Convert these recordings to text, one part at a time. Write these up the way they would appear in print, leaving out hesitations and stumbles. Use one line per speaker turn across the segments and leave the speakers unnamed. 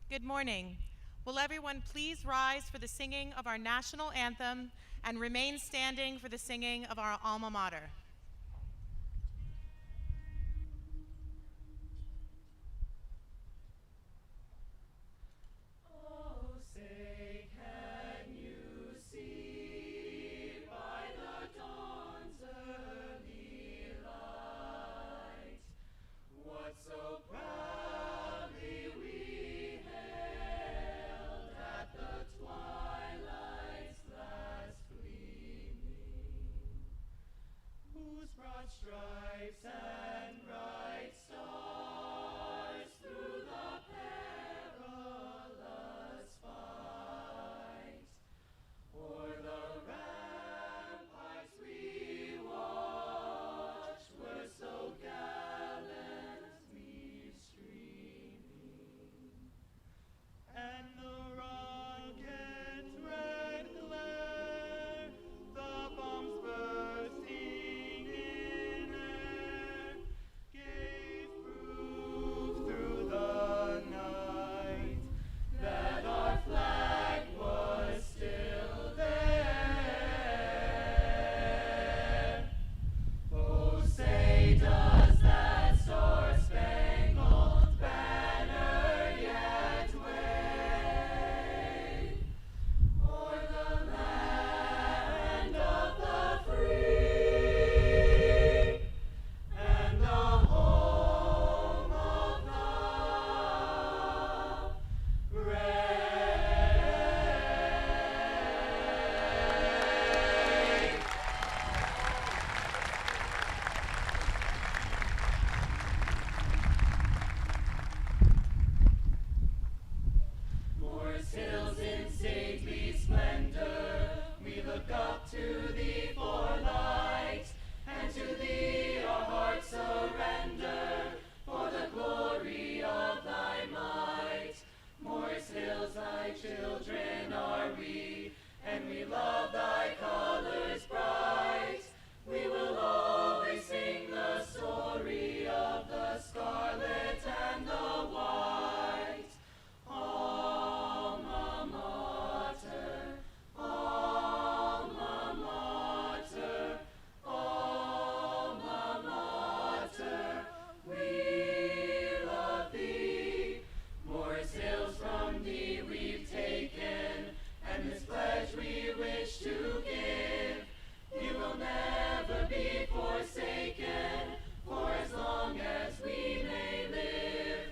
Good morning. Will everyone please rise for the singing of our national anthem and remain standing for the singing of our alma mater?
Stripes and bright stars through the perilous fight. O'er the ramparts we watched were so gallantly streaming, and the rocket's red glare, the bombs bursting in air, gave proof through the night that our flag was still there. Oh, say does that star-spangled banner yet wave o'er the land of the free and the home of the brave? Morris Hills in stately splendor, we look up to thee for light, and to thee our hearts surrender for the glory of thy might. Morris Hills, thy children are we, and we love thy colors bright. We will always sing the story of the scarlet and the white. Alma mater, alma mater, alma mater, we love thee. Morris Hills from thee we've taken, and this pledge we wish to give. You will never be forsaken, for as long as we may live.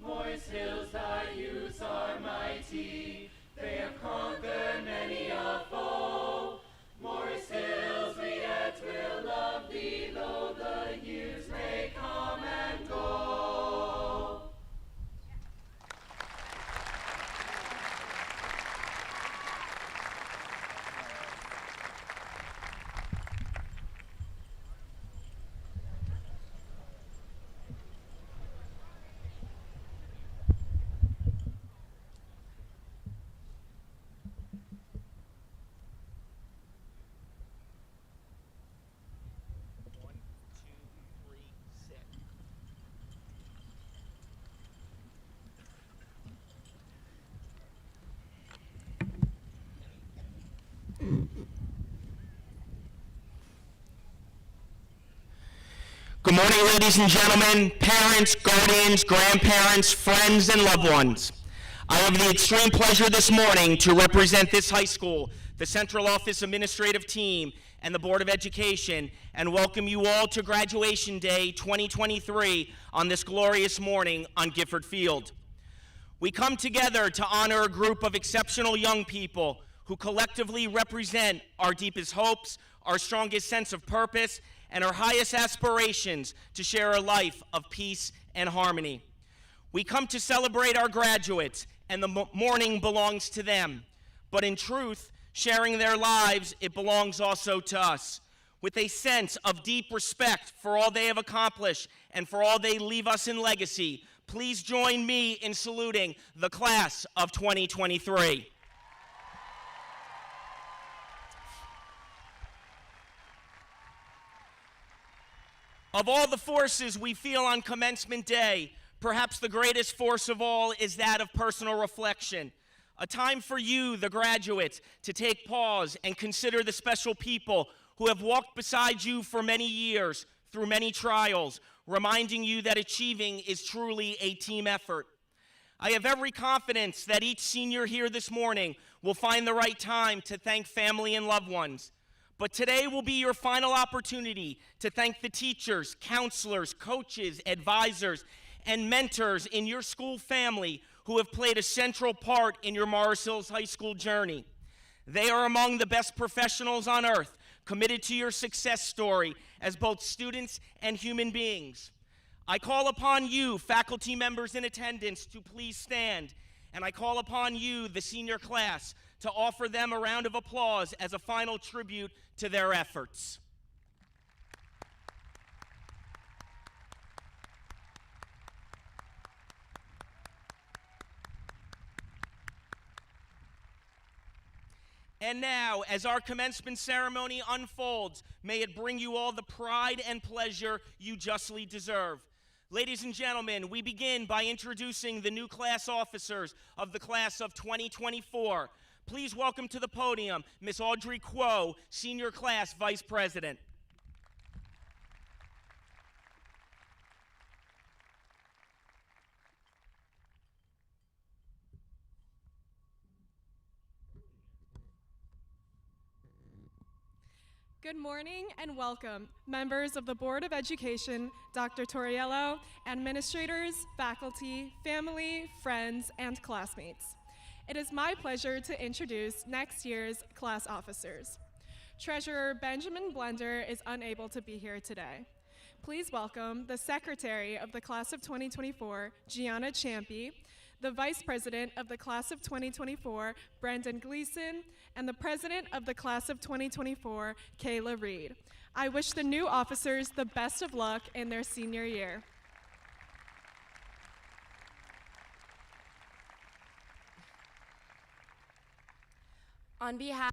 Morris Hills, thy youths are mighty, they have conquered many a foe. Morris Hills, we yet will love thee, though the years may come and go.
Good morning, ladies and gentlemen, parents, guardians, grandparents, friends, and loved ones. I have the extreme pleasure this morning to represent this high school, the Central Office Administrative Team, and the Board of Education, and welcome you all to Graduation Day 2023 on this glorious morning on Gifford Field. We come together to honor a group of exceptional young people who collectively represent our deepest hopes, our strongest sense of purpose, and our highest aspirations to share a life of peace and harmony. We come to celebrate our graduates, and the morning belongs to them. But in truth, sharing their lives, it belongs also to us. With a sense of deep respect for all they have accomplished and for all they leave us in legacy, please join me in saluting the class of 2023. Of all the forces we feel on Commencement Day, Perhaps the greatest force of all is that of personal reflection. A time for you, the graduates, to take pause and consider the special people who have walked beside you for many years through many trials, reminding you that achieving is truly a team effort. I have every confidence that each senior here this morning will find the right time to thank family and loved ones. But today will be your final opportunity to thank the teachers, counselors, coaches, advisors, and mentors in your school family who have played a central part in your Morris Hills High School journey. They are among the best professionals on earth, committed to your success story as both students and human beings. I call upon you, faculty members in attendance, to please stand, and I call upon you, the senior class, to offer them a round of applause as a final tribute to their efforts. And now, as our commencement ceremony unfolds, may it bring you all the pride and pleasure you justly deserve. Ladies and gentlemen, we begin by introducing the new class officers of the class of 2024. Please welcome to the podium Miss Audrey Quo, Senior Class Vice President.
Good morning and welcome, members of the Board of Education, Dr. Torriello, administrators, faculty, family, friends, and classmates. It is my pleasure to introduce next year's class officers. Treasurer Benjamin Blender is unable to be here today. Please welcome the Secretary of the Class of 2024, Gianna Champy, the Vice President of the Class of 2024, Brendan Gleason, and the President of the Class of 2024, Kayla Reed. I wish the new officers the best of luck in their senior year.
On behalf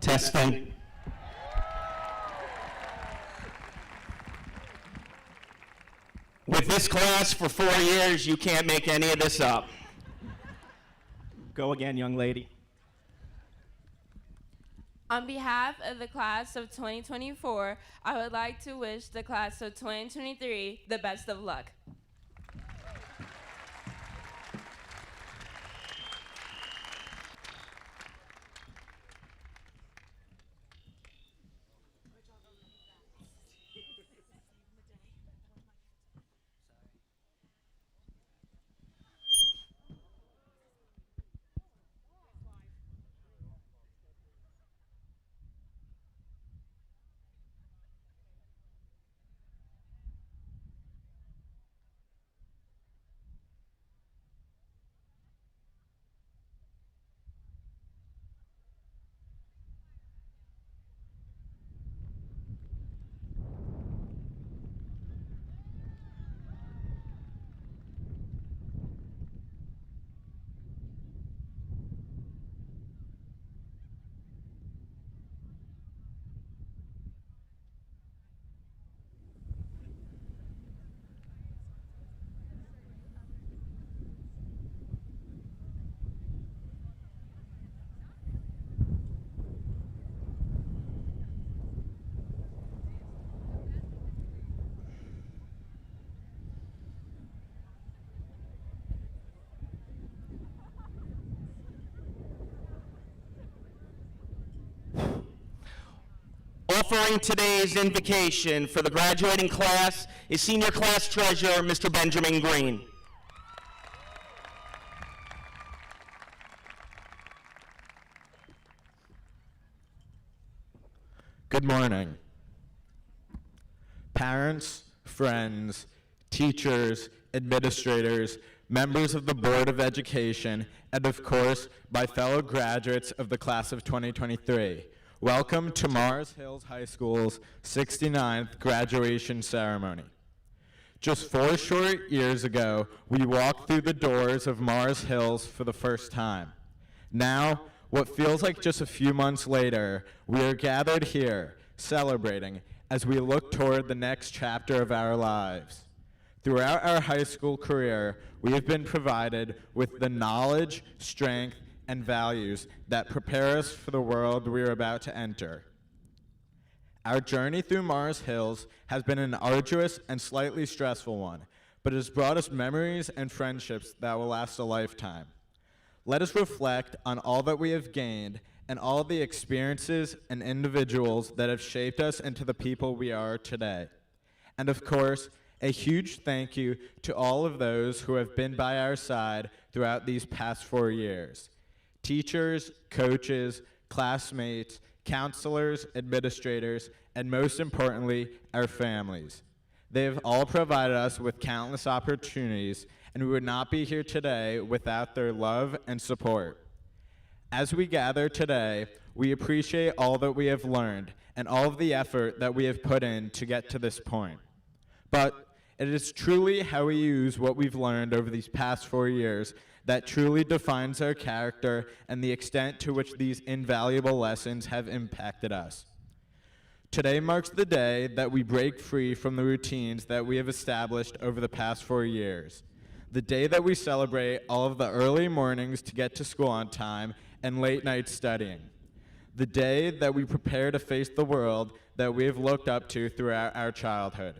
Testing. With this class for 4 years, you can't make any of this up. Go again, young lady.
On behalf of the class of 2024, I would like to wish the class of 2023 the best of luck.
Offering today's invocation for the graduating class is Senior Class Treasurer, Mr. Benjamin Green.
Good morning. Parents, friends, teachers, administrators, members of the Board of Education, and of course, my fellow graduates of the class of 2023. Welcome to Mars Hills High School's 69th graduation ceremony. Just 4 short years ago, we walked through the doors of Mars Hills for the first time. Now, what feels like just a few months later, we are gathered here, celebrating as we look toward the next chapter of our lives. Throughout our high school career, we have been provided with the knowledge, strength, and values that prepare us for the world we are about to enter. Our journey through Mars Hills has been an arduous and slightly stressful one, but it has brought us memories and friendships that will last a lifetime. Let us reflect on all that we have gained and all the experiences and individuals that have shaped us into the people we are today. And of course, a huge thank you to all of those who have been by our side throughout these past 4 years. Teachers, coaches, classmates, counselors, administrators, and most importantly, our families. They have all provided us with countless opportunities, and we would not be here today without their love and support. As we gather today, we appreciate all that we have learned and all of the effort that we have put in to get to this point. But it is truly how we use what we've learned over these past 4 years that truly defines our character and the extent to which these invaluable lessons have impacted us. Today marks the day that we break free from the routines that we have established over the past 4 years. The day that we celebrate all of the early mornings to get to school on time and late night studying. The day that we prepare to face the world that we have looked up to throughout our childhood.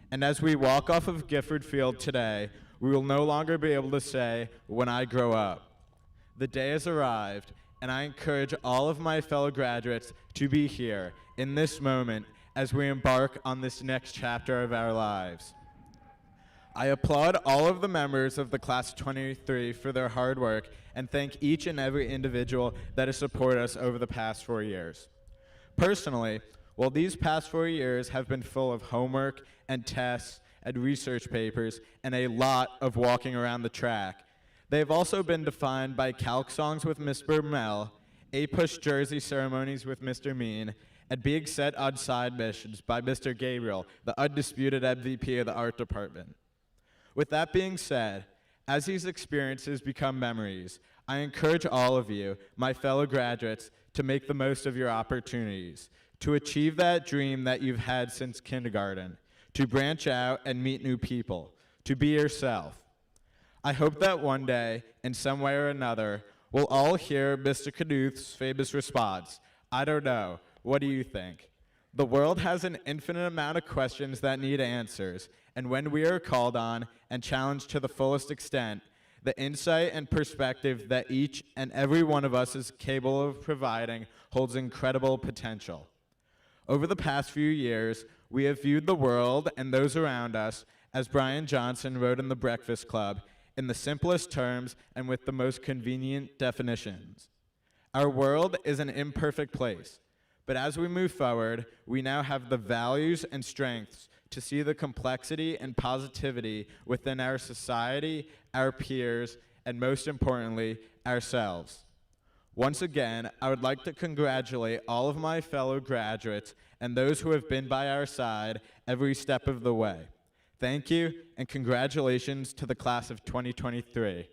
And as we walk off of Gifford Field today, we will no longer be able to say, "When I grow up." The day has arrived, and I encourage all of my fellow graduates to be here in this moment as we embark on this next chapter of our lives. I applaud all of the members of the class of 23 for their hard work and thank each and every individual that has supported us over the past 4 years. Personally, while these past 4 years have been full of homework and tests and research papers and a lot of walking around the track, they have also been defined by calc songs with Miss Bermel, A-push jersey ceremonies with Mr. Mean, and being set on side missions by Mr. Gabriel, the undisputed MVP of the art department. With that being said, as these experiences become memories, I encourage all of you, my fellow graduates, to make the most of your opportunities, to achieve that dream that you've had since kindergarten, to branch out and meet new people, to be yourself. I hope that one day, in some way or another, we'll all hear Mr. Knuth's famous response, "I don't know, what do you think?" The world has an infinite amount of questions that need answers, and when we are called on and challenged to the fullest extent, the insight and perspective that each and every one of us is capable of providing holds incredible potential. Over the past few years, we have viewed the world and those around us, as Brian Johnson wrote in The Breakfast Club, in the simplest terms and with the most convenient definitions. Our world is an imperfect place, but as we move forward, we now have the values and strengths to see the complexity and positivity within our society, our peers, and most importantly, ourselves. Once again, I would like to congratulate all of my fellow graduates and those who have been by our side every step of the way. Thank you, and congratulations to the class of 2023.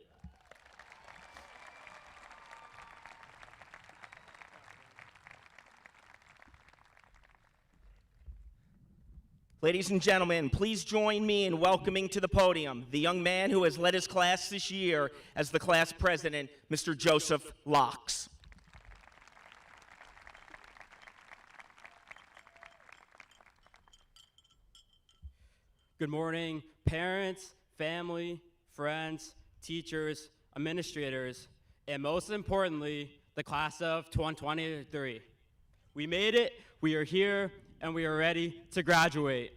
Ladies and gentlemen, please join me in welcoming to the podium the young man who has led his class this year as the class president, Mr. Joseph Locks.
Good morning, parents, family, friends, teachers, administrators, and most importantly, the class of 2023. We made it We are here and we are ready to graduate.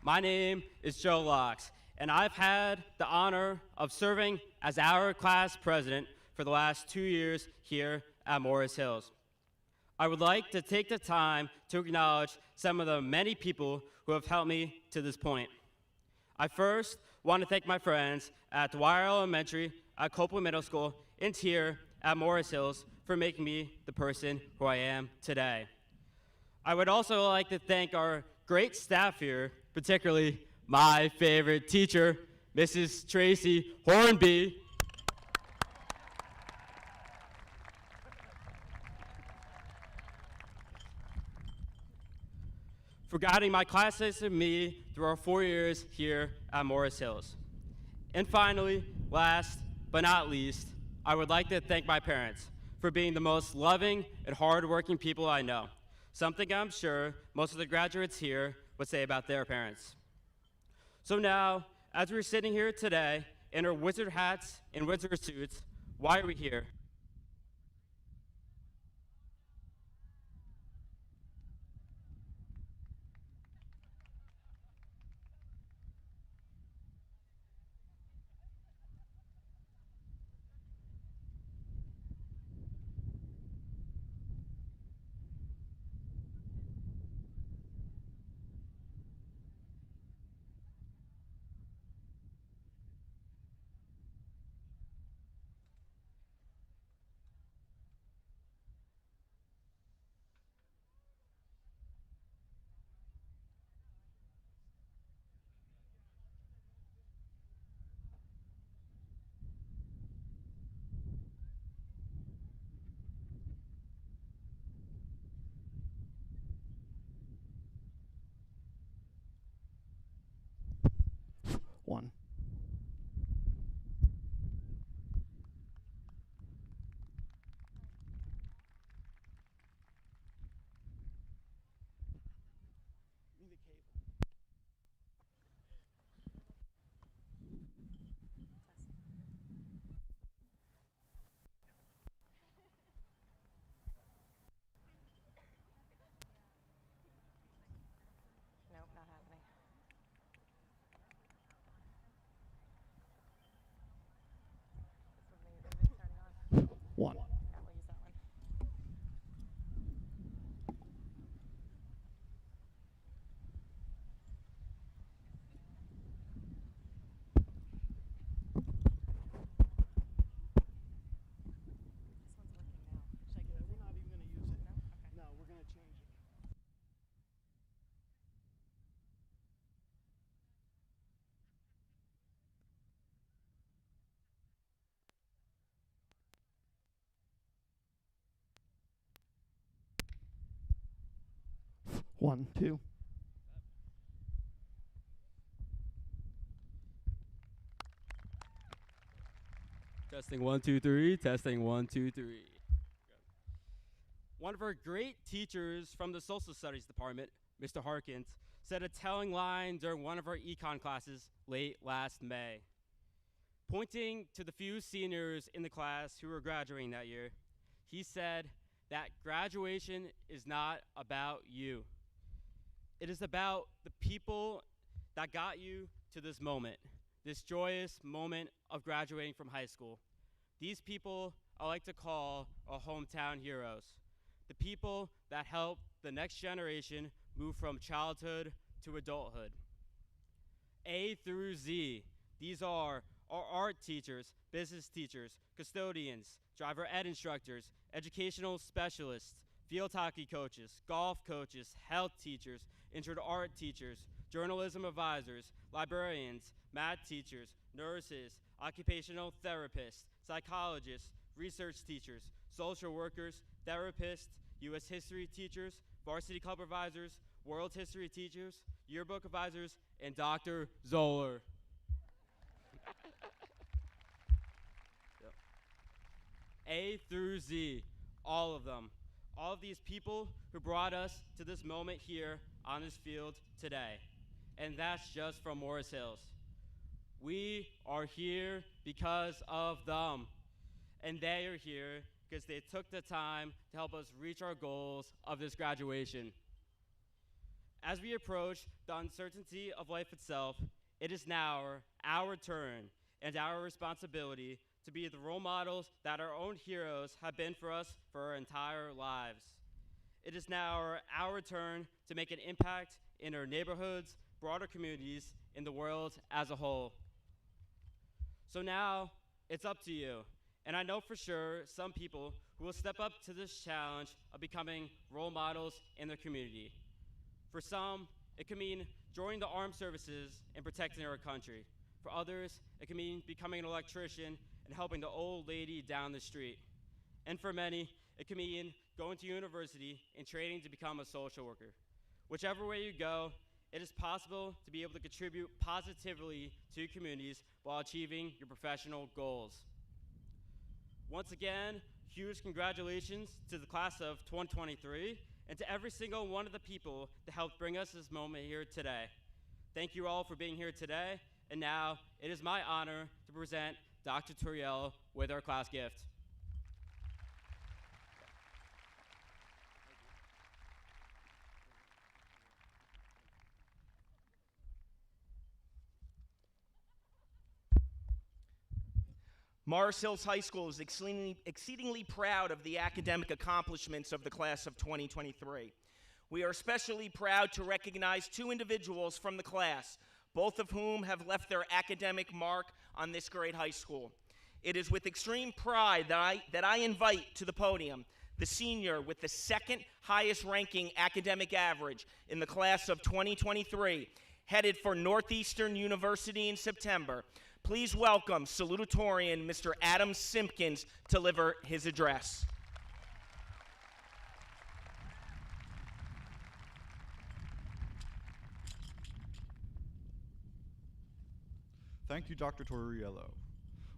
My name is Joe Locks, and I've had the honor of serving as our class president for the last 2 years here at Morris Hills. I would like to take the time to acknowledge some of the many people who have helped me to this point. I first want to thank my friends at Dwyer Elementary, at Copeland Middle School, and here at Morris Hills for making me the person who I am today. I would also like to thank our great staff here, particularly my favorite teacher, Mrs. Tracy Hornby. For guiding my classmates and me through our 4 years here at Morris Hills. And finally, last but not least, I would like to thank my parents for being the most loving and hardworking people I know, something I'm sure most of the graduates here would say about their parents. So now, as we're sitting here today in our wizard hats and wizard suits, why are we here?
One.
Nope, not happening. This one, turning on.
One.
Yeah, we'll use that one. This one's working now. Should I get
We're not even going to use it.
No? Okay.
No, we're going to change it. One, two.
Testing 1, 2, 3. Testing 1, 2, 3. One of our great teachers from the Social Studies department, Mr. Harkins, said a telling line during one of our econ classes late last May. Pointing to the few seniors in the class who were graduating that year, he said that graduation is not about you. It is about the people that got you to this moment, this joyous moment of graduating from high school. These people I like to call our hometown heroes, the people that help the next generation move from childhood to adulthood. A through Z, these are our art teachers, business teachers, custodians, driver ed instructors, educational specialists, field hockey coaches, golf coaches, health teachers, intro to art teachers, journalism advisors, librarians, math teachers, nurses, occupational therapists, psychologists, research teachers, social workers, therapists, U.S. history teachers, varsity club advisors, world history teachers, yearbook advisors, and Dr. Zoller. A through Z, all of them. All of these people who brought us to this moment here on this field today. And that's just from Morris Hills. We are here because of them. and they are here because they took the time to help us reach our goals of this graduation. As we approach the uncertainty of life itself, it is now our turn and our responsibility to be the role models that our own heroes have been for us for our entire lives. It is now our turn to make an impact in our neighborhoods, broader communities, in the world as a whole. So now, it's up to you. And I know for sure some people who will step up to this challenge of becoming role models in their community. For some, it can mean joining the armed services and protecting our country. For others, it can mean becoming an electrician and helping the old lady down the street. And for many, it can mean going to university and training to become a social worker. Whichever way you go, it is possible to be able to contribute positively to your communities while achieving your professional goals. Once again, huge congratulations to the class of 2023 and to every single one of the people that helped bring us this moment here today. Thank you all for being here today, and now it is my honor to present Dr. Torriello with our class gift.
Morris Hills High School is exceedingly proud of the academic accomplishments of the class of 2023. We are especially proud to recognize two individuals from the class, both of whom have left their academic mark on this great high school. It is with extreme pride that I invite to the podium the senior with the second highest ranking academic average in the class of 2023, headed for Northeastern University in September. Please welcome Salutatorian Mr. Adam Simpkins to deliver his address.
Thank you, Dr. Torriello.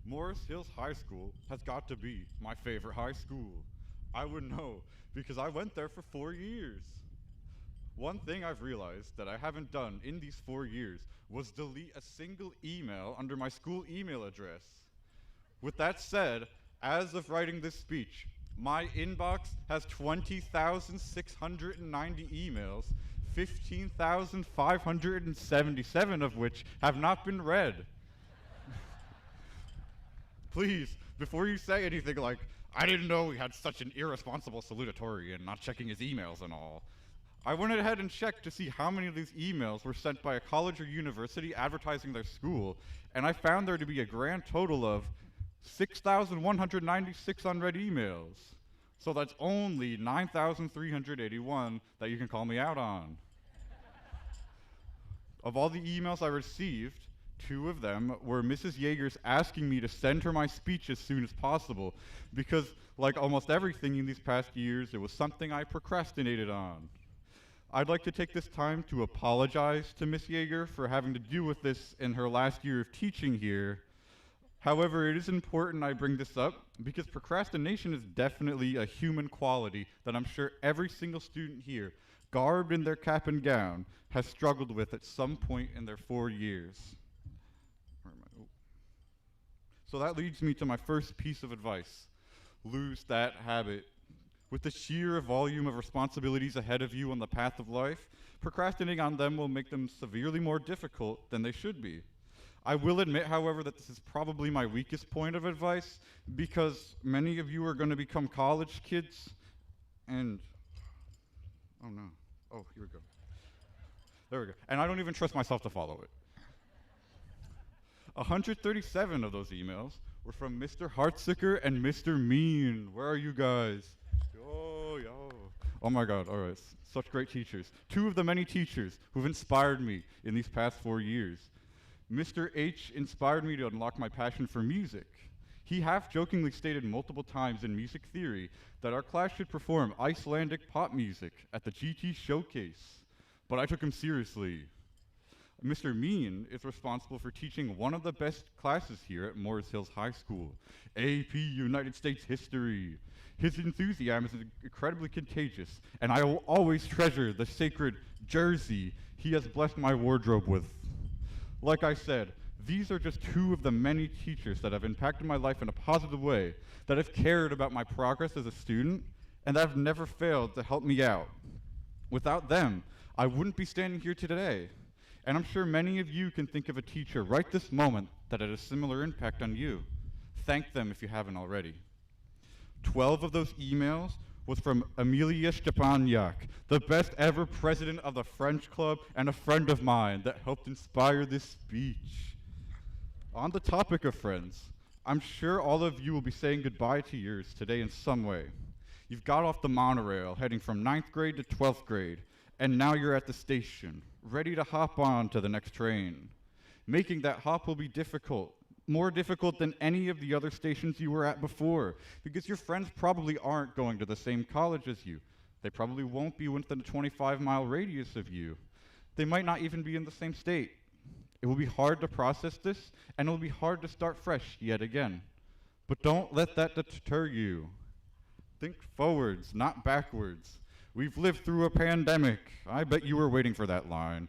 Morris Hills High School has got to be my favorite high school. I would know because I went there for 4 years. One thing I've realized that I haven't done in these 4 years was delete a single email under my school email address. With that said, as of writing this speech, my inbox has 20,690 emails, 15,577 of which have not been read. Please, before you say anything like, I didn't know we had such an irresponsible salutatorian not checking his emails and all, I went ahead and checked to see how many of these emails were sent by a college or university advertising their school, and I found there to be a grand total of 6,196 unread emails. So that's only 9,381 that you can call me out on. Of all the emails I received, 2 of them were Mrs. Yeager's asking me to send her my speech as soon as possible, because like almost everything in these past years, it was something I procrastinated on. I'd like to take this time to apologize to Miss Yeager for having to deal with this in her last year of teaching here. However, it is important I bring this up because procrastination is definitely a human quality that I'm sure every single student here, garbed in their cap and gown, has struggled with at some point in their 4 years. Where am I? Oh. So that leads me to my first piece of advice. Lose that habit. With the sheer volume of responsibilities ahead of you on the path of life, procrastinating on them will make them severely more difficult than they should be. I will admit, however, that this is probably my weakest point of advice because many of you are going to become college kids and, oh no, oh, here we go. There we go. And I don't even trust myself to follow it. 137 of those emails were from Mr. Hartsicker and Mr. Mean. Where are you guys? Oh my God, all right, such great teachers. 2 of the many teachers who've inspired me in these past 4 years. Mr. H inspired me to unlock my passion for music. He half-jokingly stated multiple times in music theory that our class should perform Icelandic pop music at the GT Showcase, but I took him seriously. Mr. Mean is responsible for teaching one of the best classes here at Morris Hills High School, AP United States History. His enthusiasm is incredibly contagious, and I will always treasure the sacred jersey he has blessed my wardrobe with. Like I said, These are just two of the many teachers that have impacted my life in a positive way, that have cared about my progress as a student, and that have never failed to help me out. Without them, I wouldn't be standing here today. And I'm sure many of you can think of a teacher right this moment that had a similar impact on you. Thank them if you haven't already. 12 of those emails was from Amelia Stepaniak, the best ever president of the French club and a friend of mine that helped inspire this speech. On the topic of friends, I'm sure all of you will be saying goodbye to yours today in some way. You've got off the monorail heading from 9th grade to 12th grade, and now you're at the station, ready to hop on to the next train. Making that hop will be difficult, more difficult than any of the other stations you were at before, because your friends probably aren't going to the same college as you. They probably won't be within a 25-mile radius of you. They might not even be in the same state. It will be hard to process this, and it will be hard to start fresh yet again. But don't let that deter you. Think forwards, not backwards. We've lived through a pandemic. I bet you were waiting for that line.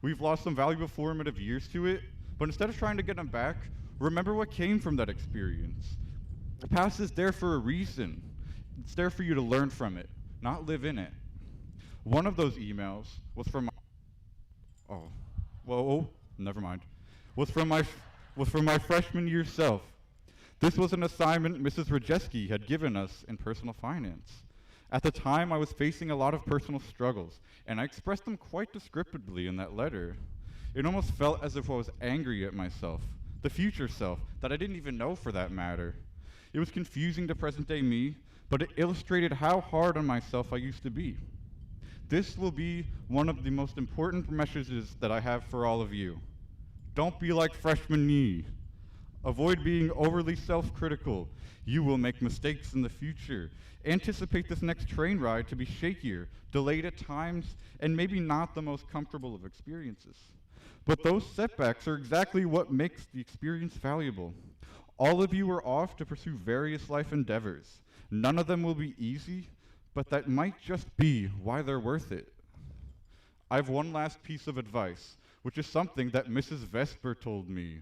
We've lost some valuable formative years to it, but instead of trying to get them back, remember what came from that experience. The past is there for a reason. It's there for you to learn from it, not live in it. One of those emails was from was from my freshman year self. This was an assignment Mrs. Rajeski had given us in personal finance. At the time, I was facing a lot of personal struggles, and I expressed them quite descriptively in that letter. It almost felt as if I was angry at myself, the future self, that I didn't even know for that matter. It was confusing to present-day me, but it illustrated how hard on myself I used to be. This will be one of the most important messages that I have for all of you. Don't be like freshman me. Avoid being overly self-critical. You will make mistakes in the future. Anticipate this next train ride to be shakier, delayed at times, and maybe not the most comfortable of experiences. But those setbacks are exactly what makes the experience valuable. All of you are off to pursue various life endeavors. None of them will be easy, but that might just be why they're worth it. I have one last piece of advice, which is something that Mrs. Vesper told me.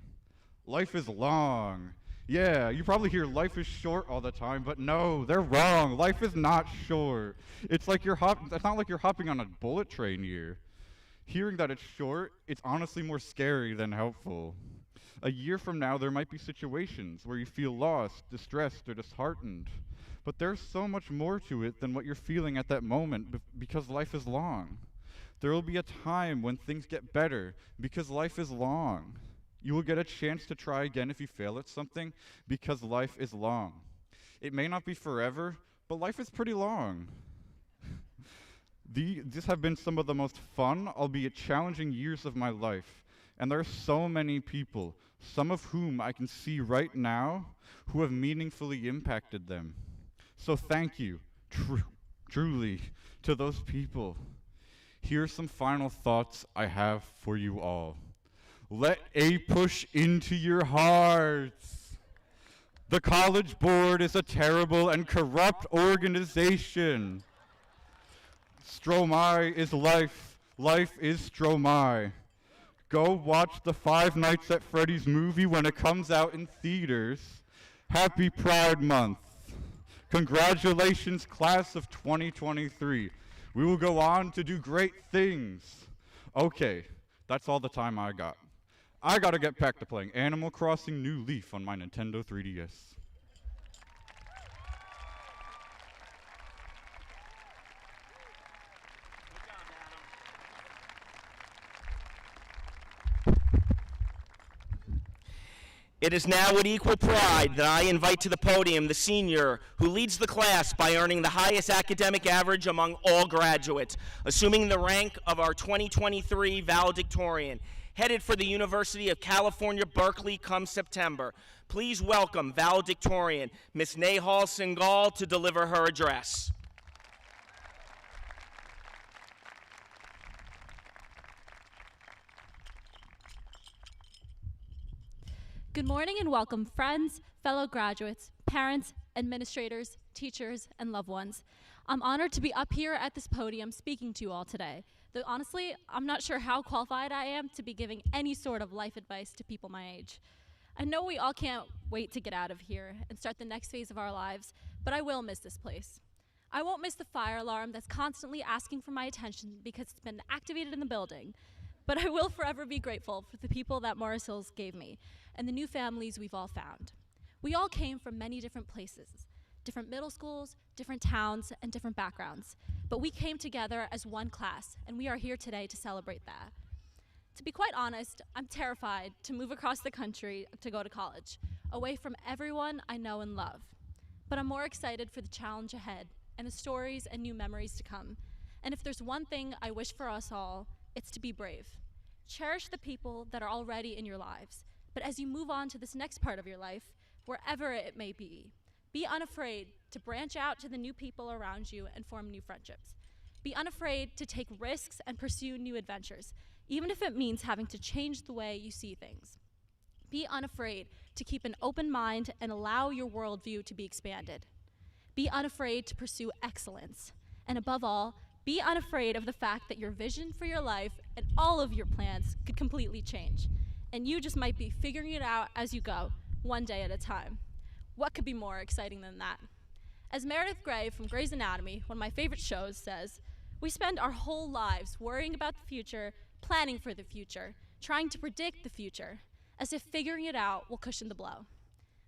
Life is long. Yeah, you probably hear life is short all the time, but no, they're wrong. Life is not short. It's not like you're hopping on a bullet train here. Hearing that it's short, it's honestly more scary than helpful. A year from now, there might be situations where you feel lost, distressed, or disheartened. But there's so much more to it than what you're feeling at that moment because life is long. There will be a time when things get better because life is long. You will get a chance to try again if you fail at something because life is long. It may not be forever, but life is pretty long. These have been some of the most fun, albeit challenging years of my life. And there are so many people, some of whom I can see right now, who have meaningfully impacted them. So thank you, truly, to those people. Here are some final thoughts I have for you all. Let A push into your hearts. The College Board is a terrible and corrupt organization. Stromae is life. Life is Stromae. Go watch the Five Nights at Freddy's movie when it comes out in theaters. Happy Pride Month. Congratulations, class of 2023. We will go on to do great things. Okay, that's all the time I got. I gotta get back to playing Animal Crossing New Leaf on my Nintendo 3DS.
It is now with equal pride that I invite to the podium the senior who leads the class by earning the highest academic average among all graduates, assuming the rank of our 2023 Valedictorian, headed for the University of California, Berkeley come September. Please welcome Valedictorian Ms. Nehal Singhal to deliver her address.
Good morning and welcome, friends, fellow graduates, parents, administrators, teachers, and loved ones. I'm honored to be up here at this podium speaking to you all today. Though honestly, I'm not sure how qualified I am to be giving any sort of life advice to people my age. I know we all can't wait to get out of here and start the next phase of our lives, but I will miss this place. I won't miss the fire alarm that's constantly asking for my attention because it's been activated in the building, but I will forever be grateful for the people that Morris Hills gave me and the new families we've all found. We all came from many different places, different middle schools, different towns, and different backgrounds, but we came together as one class, and we are here today to celebrate that. To be quite honest, I'm terrified to move across the country to go to college, away from everyone I know and love. But I'm more excited for the challenge ahead and the stories and new memories to come. And if there's one thing I wish for us all, it's to be brave. Cherish the people that are already in your lives, but as you move on to this next part of your life, wherever it may be unafraid to branch out to the new people around you and form new friendships. Be unafraid to take risks and pursue new adventures, even if it means having to change the way you see things. Be unafraid to keep an open mind and allow your worldview to be expanded. Be unafraid to pursue excellence. And above all, be unafraid of the fact that your vision for your life and all of your plans could completely change. And you just might be figuring it out as you go, one day at a time. What could be more exciting than that? As Meredith Grey from Grey's Anatomy, one of my favorite shows, says, we spend our whole lives worrying about the future, planning for the future, trying to predict the future, as if figuring it out will cushion the blow.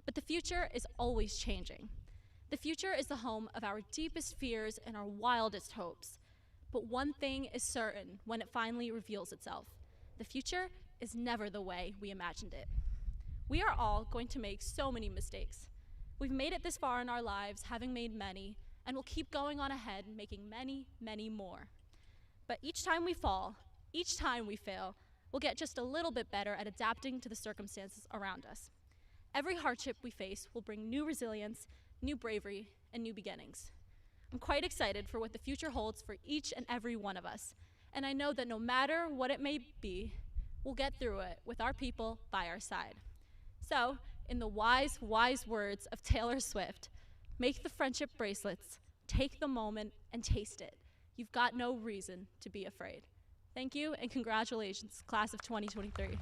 But the future is always changing. The future is the home of our deepest fears and our wildest hopes. But one thing is certain when it finally reveals itself. The future is never the way we imagined it. We are all going to make so many mistakes. We've made it this far in our lives, having made many, and we'll keep going on ahead, making many, many more. But each time we fall, each time we fail, we'll get just a little bit better at adapting to the circumstances around us. Every hardship we face will bring new resilience, new bravery, and new beginnings. I'm quite excited for what the future holds for each and every one of us, and I know that no matter what it may be, we'll get through it with our people by our side. So, in the wise, wise words of Taylor Swift, make the friendship bracelets, take the moment, and taste it. You've got no reason to be afraid. Thank you, and congratulations, class of 2023.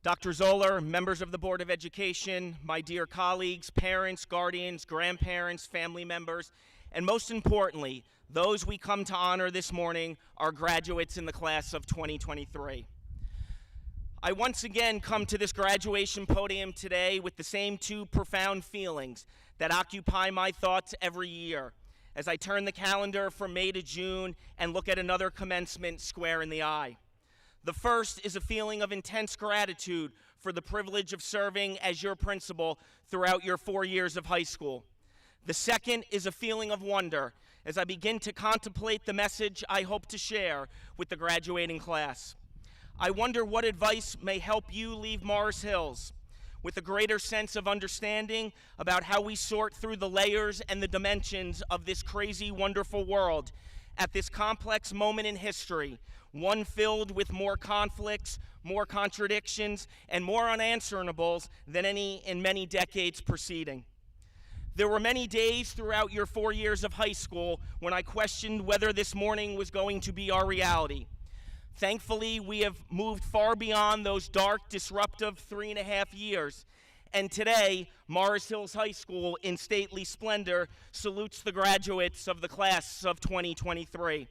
Dr. Zoller, members of the Board of Education, my dear colleagues, parents, guardians, grandparents, family members, and most importantly, those we come to honor this morning, our graduates in the class of 2023. I once again come to this graduation podium today with the same two profound feelings that occupy my thoughts every year as I turn the calendar from May to June and look at another commencement square in the eye. The first is a feeling of intense gratitude for the privilege of serving as your principal throughout your 4 years of high school. The second is a feeling of wonder as I begin to contemplate the message I hope to share with the graduating class. I wonder what advice may help you leave Morris Hills with a greater sense of understanding about how we sort through the layers and the dimensions of this crazy, wonderful world at this complex moment in history, one filled with more conflicts, more contradictions, and more unanswerables than any in many decades preceding. There were many days throughout your 4 years of high school when I questioned whether this morning was going to be our reality. Thankfully, we have moved far beyond those dark, disruptive 3.5 years. And today, Morris Hills High School, in stately splendor, salutes the graduates of the class of 2023.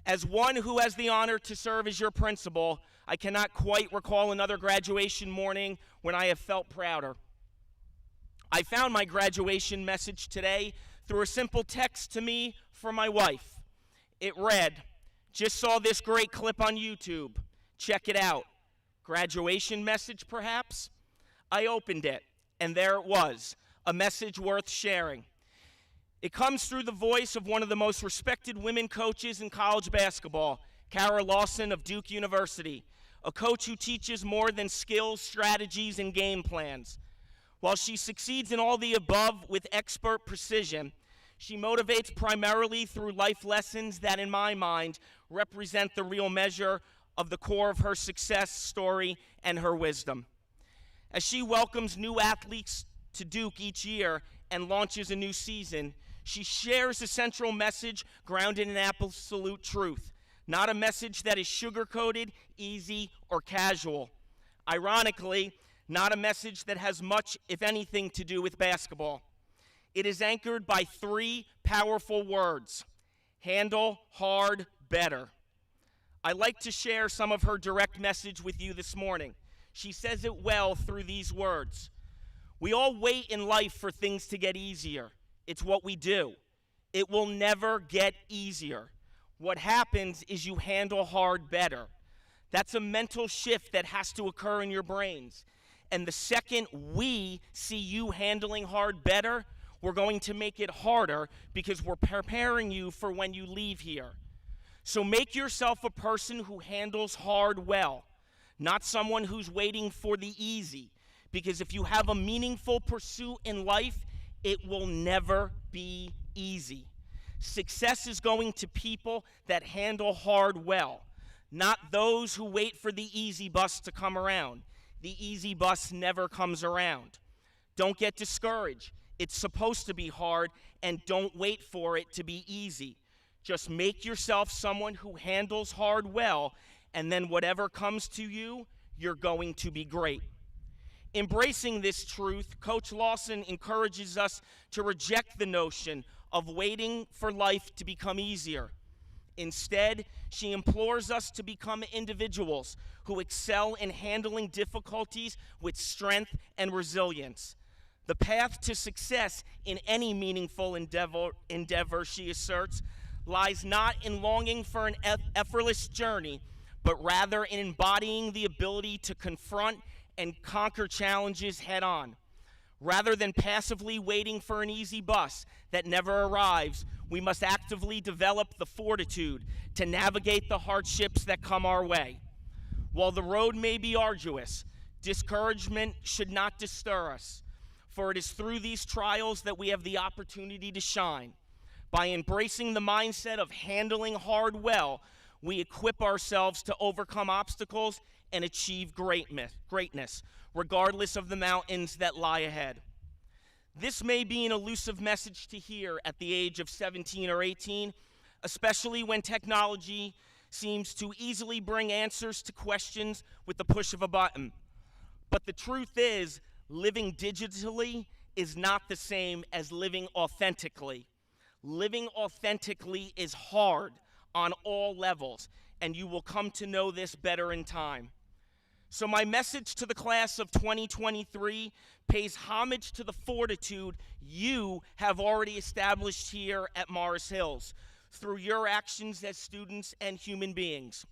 As one who has the honor to serve as your principal, I cannot quite recall another graduation morning when I have felt prouder. I found my graduation message today through a simple text to me from my wife. It read, "Just saw this great clip on YouTube. Check it out. Graduation message, perhaps?" I opened it, and there it was, a message worth sharing. It comes through the voice of one of the most respected women coaches in college basketball, Kara Lawson of Duke University, a coach who teaches more than skills, strategies, and game plans. While she succeeds in all the above with expert precision, She motivates primarily through life lessons that, in my mind, represent the real measure of the core of her success story and her wisdom. As she welcomes new athletes to Duke each year and launches a new season, she shares a central message grounded in absolute truth, not a message that is sugar-coated, easy, or casual. Ironically, not a message that has much, if anything, to do with basketball. It is anchored by three powerful words: handle hard better. I like to share some of her direct message with you this morning. She says it well through these words. We all wait in life for things to get easier. It's what we do. It will never get easier. What happens is you handle hard better. That's a mental shift that has to occur in your brains. And the second we see you handling hard better, we're going to make it harder because we're preparing you for when you leave here. So make yourself a person who handles hard well, not someone who's waiting for the easy. Because if you have a meaningful pursuit in life, it will never be easy. Success is going to people that handle hard well, not those who wait for the easy bus to come around. The easy bus never comes around. Don't get discouraged. It's supposed to be hard, and don't wait for it to be easy. Just make yourself someone who handles hard well, and then whatever comes to you, you're going to be great. Embracing this truth, Coach Lawson encourages us to reject the notion of waiting for life to become easier. Instead, she implores us to become individuals who excel in handling difficulties with strength and resilience. The path to success in any meaningful endeavor, she asserts, lies not in longing for an effortless journey, but rather in embodying the ability to confront and conquer challenges head on. Rather than passively waiting for an easy bus that never arrives, we must actively develop the fortitude to navigate the hardships that come our way. While the road may be arduous, discouragement should not disturb us, for it is through these trials that we have the opportunity to shine. By embracing the mindset of handling hard well, we equip ourselves to overcome obstacles and achieve greatness, regardless of the mountains that lie ahead. This may be an elusive message to hear at the age of 17 or 18, especially when technology seems to easily bring answers to questions with the push of a button. But the truth is, living digitally is not the same as living authentically. Living authentically is hard on all levels, and you will come to know this better in time. So my message to the class of 2023 pays homage to the fortitude you have already established here at Morris Hills through your actions as students and human beings.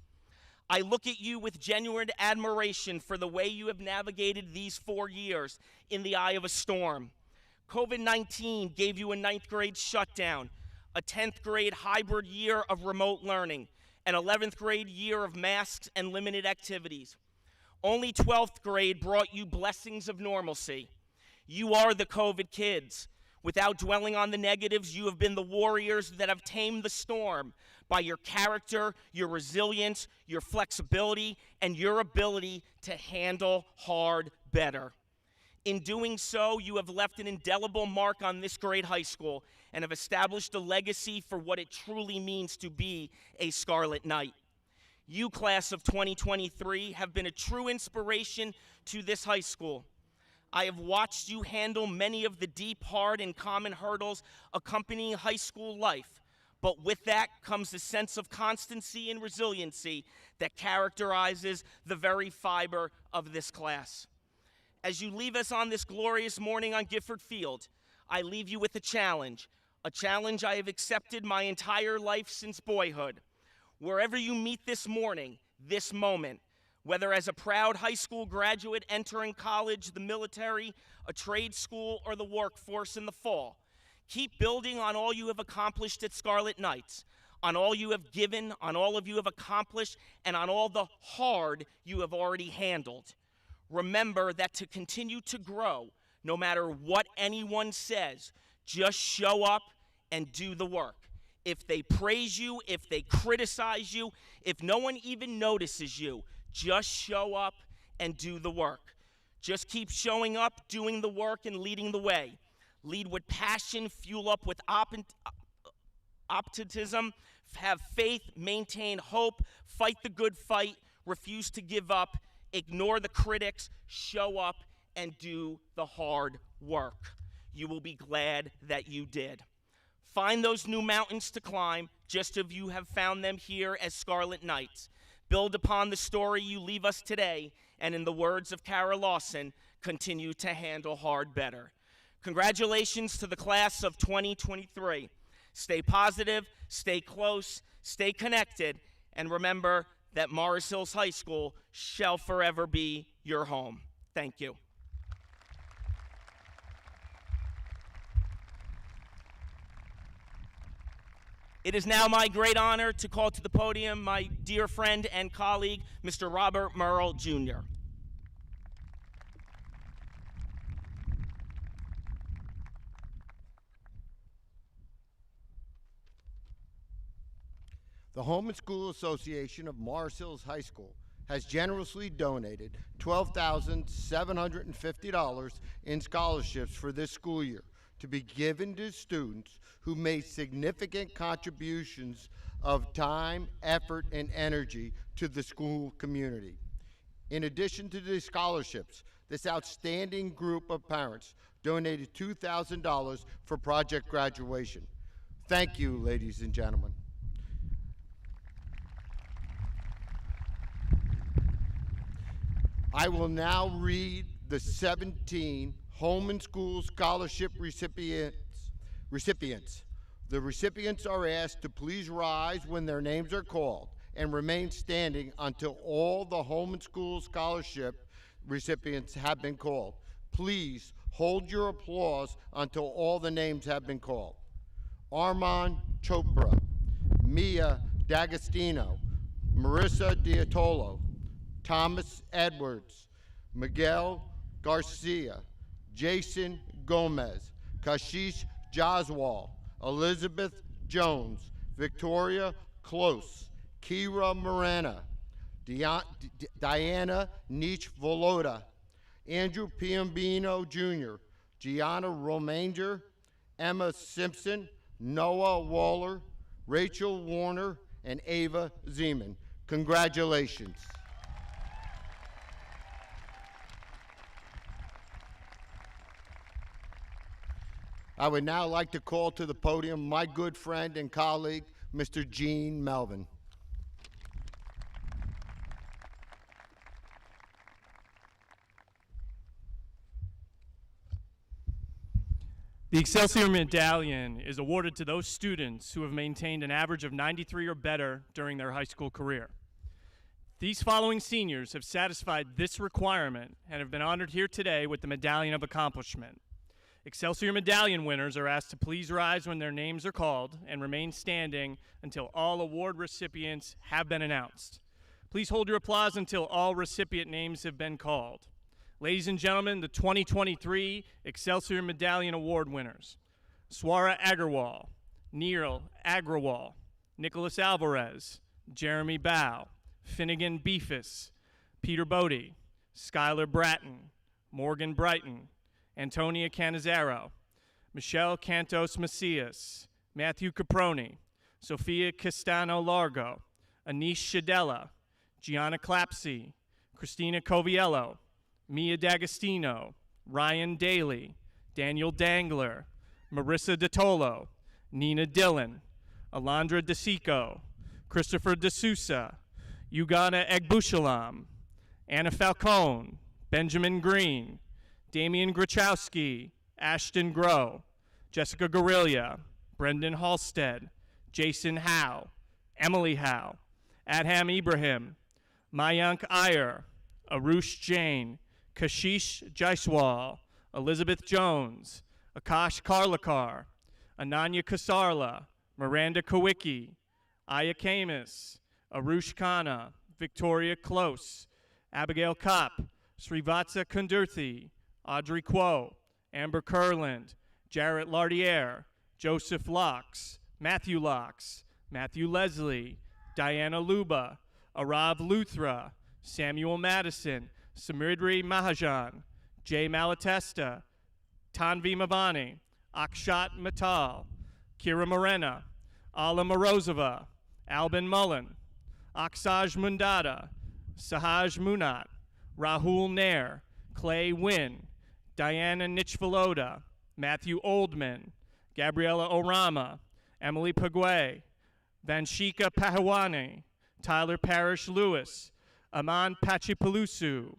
I look at you with genuine admiration for the way you have navigated these 4 years in the eye of a storm. COVID-19 gave you a 9th grade shutdown, a 10th grade hybrid year of remote learning, an 11th grade year of masks and limited activities. Only 12th grade brought you blessings of normalcy. You are the COVID kids. Without dwelling on the negatives, you have been the warriors that have tamed the storm by your character, your resilience, your flexibility, and your ability to handle hard better. In doing so, you have left an indelible mark on this great high school and have established a legacy for what it truly means to be a Scarlet Knight. You, class of 2023, have been a true inspiration to this high school. I have watched you handle many of the deep, hard, and common hurdles accompanying high school life, but with that comes a sense of constancy and resiliency that characterizes the very fiber of this class. As you leave us on this glorious morning on Gifford Field, I leave you with a challenge I have accepted my entire life since boyhood. Wherever you meet this morning, this moment, whether as a proud high school graduate entering college, the military, a trade school, or the workforce in the fall, keep building on all you have accomplished at Scarlet Knights, on all you have given, on all of you have accomplished, and on all the hard you have already handled. Remember that to continue to grow, no matter what anyone says, just show up and do the work. If they praise you, if they criticize you, if no one even notices you, just show up and do the work. Just keep showing up, doing the work, and leading the way. Lead with passion, fuel up with optimism, have faith, maintain hope, fight the good fight, refuse to give up, ignore the critics, show up, and do the hard work. You will be glad that you did. Find those new mountains to climb, just as you have found them here as Scarlet Knights. Build upon the story you leave us today, and in the words of Kara Lawson, continue to handle hard better. Congratulations to the class of 2023. Stay positive, stay close, stay connected, and remember that Morris Hills High School shall forever be your home. Thank you. It is now my great honor to call to the podium my dear friend and colleague, Mr. Robert Merle, Jr.
The Home and School Association of Morris Hills High School has generously donated $12,750 in scholarships for this school year to be given to students who made significant contributions of time, effort, and energy to the school community. In addition to these scholarships, this outstanding group of parents donated $2,000 for project graduation. Thank you, ladies and gentlemen. I will now read the 17 Home and School Scholarship recipients. The recipients are asked to please rise when their names are called and remain standing until all the Home and School Scholarship recipients have been called. Please hold your applause until all the names have been called. Armand Chopra, Mia D'Agostino, Marissa Diatolo, Thomas Edwards, Miguel Garcia, Jason Gomez, Kashish Jaswal, Elizabeth Jones, Victoria Close, Kira Morana, Diana Nietzsche Voloda, Andrew Piombino Jr., Gianna Romanger, Emma Simpson, Noah Waller, Rachel Warner, and Ava Zeman. Congratulations. I would now like to call to the podium my good friend and colleague, Mr. Gene Melvin.
The Excelsior Medallion is awarded to those students who have maintained an average of 93 or better during their high school career. These following seniors have satisfied this requirement and have been honored here today with the Medallion of Accomplishment. Excelsior Medallion winners are asked to please rise when their names are called and remain standing until all award recipients have been announced. Please hold your applause until all recipient names have been called. Ladies and gentlemen, the 2023 Excelsior Medallion Award winners: Swara Agarwal, Neil Agrawal, Nicholas Alvarez, Jeremy Bow, Finnegan Beefus, Peter Bodie, Skylar Bratton, Morgan Brighton, Antonia Canizaro, Michelle Cantos Macias, Matthew Caproni, Sophia Castano Largo, Anish Shadella, Gianna Clapsey, Christina Coviello, Mia D'Agostino, Ryan Daly, Daniel Dangler, Marissa DeTolo, Nina Dillon, Alondra DeSico, Christopher D'Souza, Ugana Egbushalam, Anna Falcone, Benjamin Green, Damian Grachowski, Ashton Groh, Jessica Guerrilla, Brendan Halstead, Jason Howe, Emily Howe, Adham Ibrahim, Mayank Iyer, Arush Jain, Kashish Jaiswal, Elizabeth Jones, Akash Karlakar, Ananya Kasarla, Miranda Kowicki, Aya Kamis, Arush Khanna, Victoria Close, Abigail Kopp, Srivatsa Kundurthi, Audrey Kuo, Amber Kurland, Jarrett Lardiere, Joseph Locks, Matthew Leslie, Diana Luba, Arav Luthra, Samuel Madison, Samridri Mahajan, Jay Malatesta, Tanvi Mavani, Akshat Mittal, Kira Morena, Ala Morozova, Albin Mullen, Aksaj Mundada, Sahaj Munat, Rahul Nair, Clay Wynn, Diana Nichvaloda, Matthew Oldman, Gabriella Orama, Emily Paguay, Vanshika Pahawane, Tyler Parrish Lewis, Aman Pachipalusu,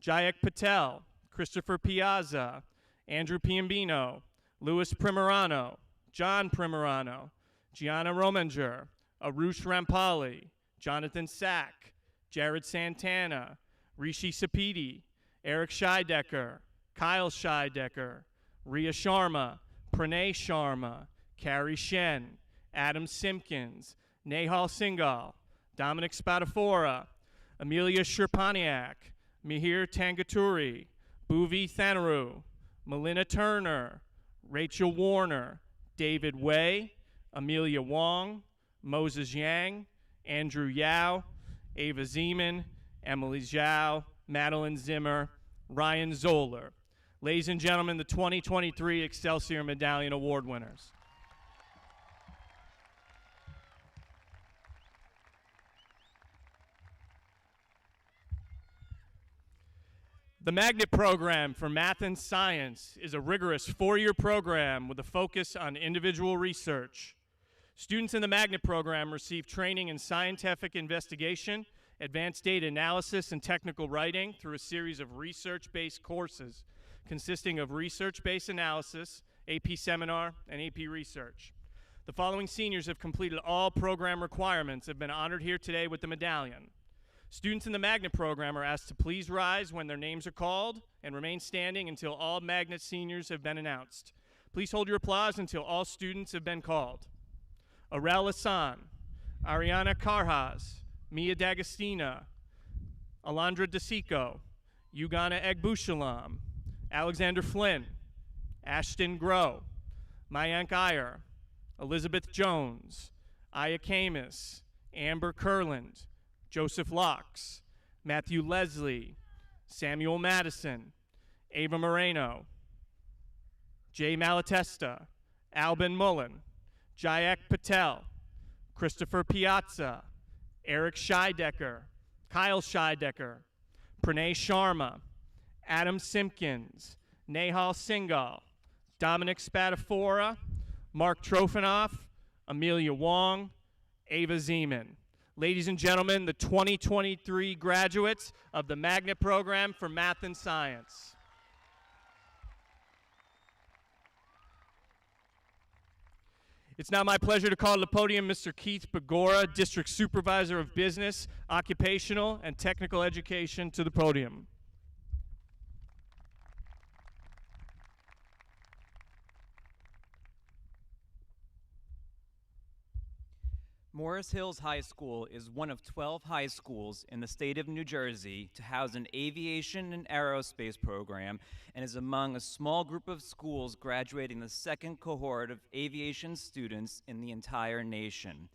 Jayak Patel, Christopher Piazza, Andrew Piambino, Louis Primerano, John Primerano, Gianna Romanger, Arush Rampali, Jonathan Sack, Jared Santana, Rishi Sapiti, Eric Scheidecker, Kyle Scheidecker, Ria Sharma, Pranay Sharma, Carrie Shen, Adam Simpkins, Nehal Singhal, Dominic Spadafora, Amelia Sherpaniak, Mihir Tangaturi, Bhuvi Thanaru, Melina Turner, Rachel Warner, David Way, Amelia Wong, Moses Yang, Andrew Yao, Ava Zeman, Emily Zhao, Madeline Zimmer, Ryan Zoller. Ladies and gentlemen, the 2023 Excelsior Medallion Award winners. The Magnet Program for Math and Science is a rigorous four-year program with a focus on individual research. Students in the Magnet Program receive training in scientific investigation, advanced data analysis, and technical writing through a series of research-based courses consisting of research-based analysis, AP Seminar, and AP Research. The following seniors have completed all program requirements and have been honored here today with the medallion. Students in the Magnet Program are asked to please rise when their names are called and remain standing until all Magnet seniors have been announced. Please hold your applause until all students have been called. Arel Hassan, Ariana Carhas, Mia D'Agostina, Alondra DeSico, Ugana Egbushalam, Alexander Flynn, Ashton Grow, Mayank Iyer, Elizabeth Jones, Aya Camus, Amber Kurland, Joseph Locks, Matthew Leslie, Samuel Madison, Ava Moreno, Jay Malatesta, Albin Mullen, Jayak Patel, Christopher Piazza, Eric Scheidecker, Kyle Scheidecker, Pranay Sharma, Adam Simpkins, Nehal Singhal, Dominic Spadafora, Mark Trofanoff, Amelia Wong, Ava Zeman. Ladies and gentlemen, the 2023 graduates of the Magnet Program for Math and Science. It's now my pleasure to call to the podium Mr. Keith Begora, District Supervisor of Business, Occupational, and Technical Education, to the podium.
Morris Hills High School is one of 12 high schools in the state of New Jersey to house an aviation and aerospace program and is among a small group of schools graduating the second cohort of aviation students in the entire nation.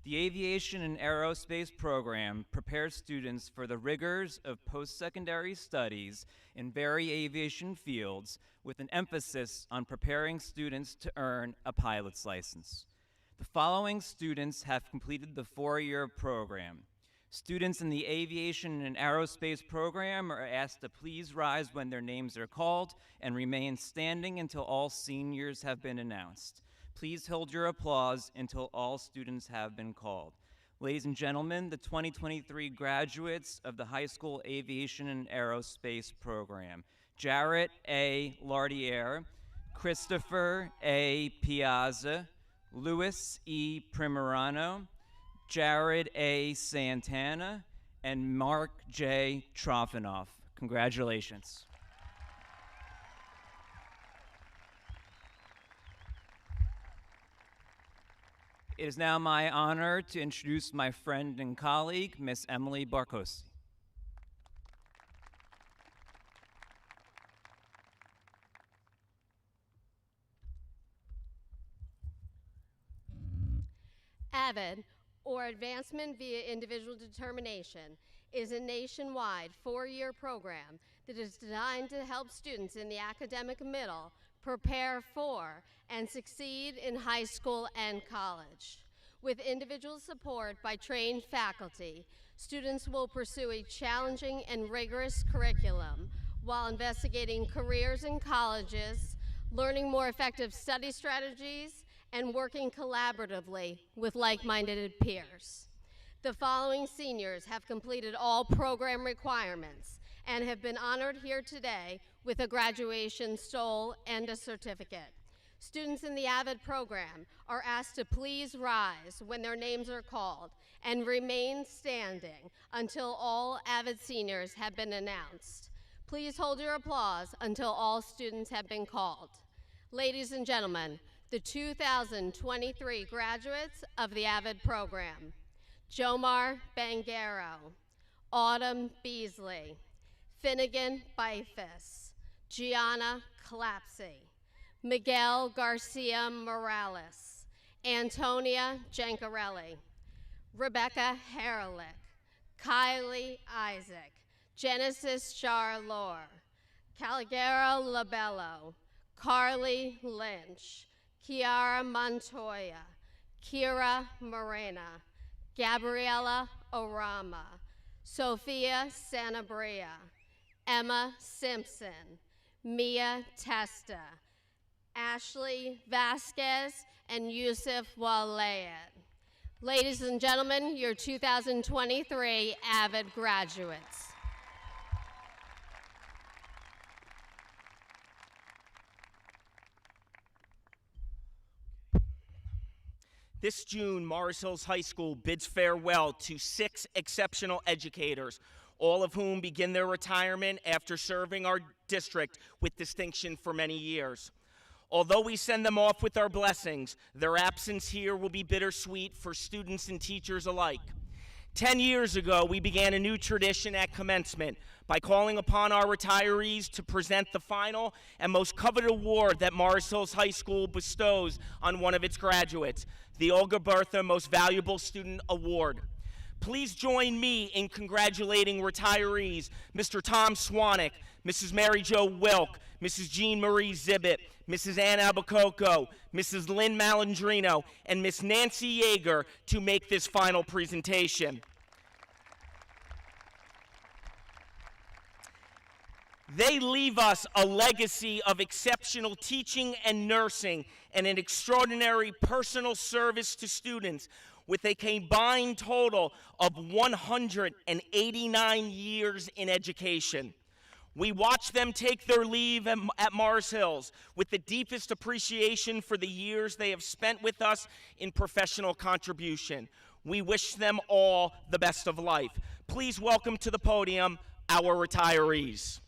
The aviation and aerospace program prepares students for the rigors of post-secondary studies in various aviation fields with an emphasis on preparing students to earn a pilot's license. The following students have completed the four-year program. Students in the Aviation and Aerospace program are asked to please rise when their names are called and remain standing until all seniors have been announced. Please hold your applause until all students have been called. Ladies and gentlemen, the 2023 graduates of the High School Aviation and Aerospace program. Jarrett A. Lardiere, Christopher A. Piazza, Louis E. Primerano, Jared A. Santana, and Mark J. Trofanoff. Congratulations. It is now my honor to introduce my friend and colleague, Miss Emily Barkosi.
AVID, or Advancement via Individual Determination, is a nationwide 4-year program that is designed to help students in the academic middle prepare for and succeed in high school and college. With individual support by trained faculty, students will pursue a challenging and rigorous curriculum while investigating careers in colleges, learning more effective study strategies, and working collaboratively with like-minded peers. The following seniors have completed all program requirements and have been honored here today with a graduation stole and a certificate. Students in the AVID program are asked to please rise when their names are called and remain standing until all AVID seniors have been announced. Please hold your applause until all students have been called. Ladies and gentlemen, the 2023 graduates of the AVID program: Jomar Bangaro, Autumn Beasley, Finnegan Bifus, Gianna Clapsey, Miguel Garcia Morales, Antonia Jancarelli, Rebecca Herlick, Kylie Isaac, Genesis Charlor, Caligera Labello, Carly Lynch, Kiara Montoya, Kira Morena, Gabriela Orama, Sophia Sanabria, Emma Simpson, Mia Testa, Ashley Vasquez, and Yusuf Walayat. Ladies and gentlemen, your 2023 AVID graduates.
This June, Morris Hills High School bids farewell to 6 exceptional educators, all of whom begin their retirement after serving our district with distinction for many years. Although we send them off with our blessings, their absence here will be bittersweet for students and teachers alike. 10 years ago, we began a new tradition at commencement by calling upon our retirees to present the final and most coveted award that Morris Hills High School bestows on one of its graduates, the Olga Bertha Most Valuable Student Award. Please join me in congratulating retirees Mr. Tom Swanick, Mrs. Mary Jo Wilk, Mrs. Jean Marie Zibbett, Mrs. Ann Albacoco, Mrs. Lynn Malandrino, and Miss Nancy Yeager to make this final presentation. They leave us a legacy of exceptional teaching and nursing and an extraordinary personal service to students with a combined total of 189 years in education. We watch them take their leave at Morris Hills with the deepest appreciation for the years they have spent with us in professional contribution. We wish them all the best of life. Please welcome to the podium our retirees.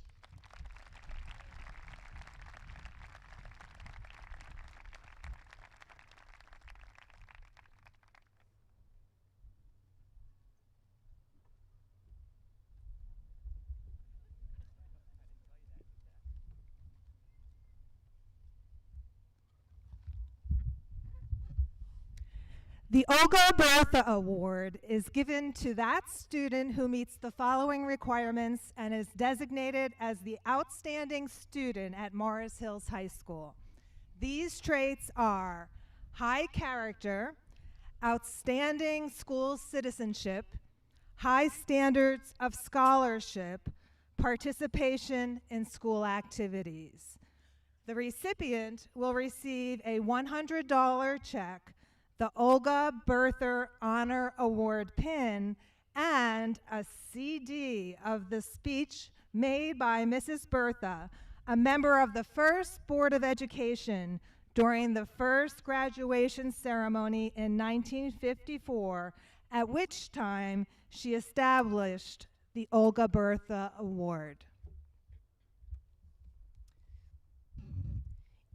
The Olga Bertha Award is given to that student who meets the following requirements and is designated as the outstanding student at Morris Hills High School. These traits are high character, outstanding school citizenship, high standards of scholarship, participation in school activities. The recipient will receive a $100 check, the Olga Bertha Honor Award pin, and a CD of the speech made by Mrs. Bertha, a member of the first Board of Education during the first graduation ceremony in 1954, at which time she established the Olga Bertha Award.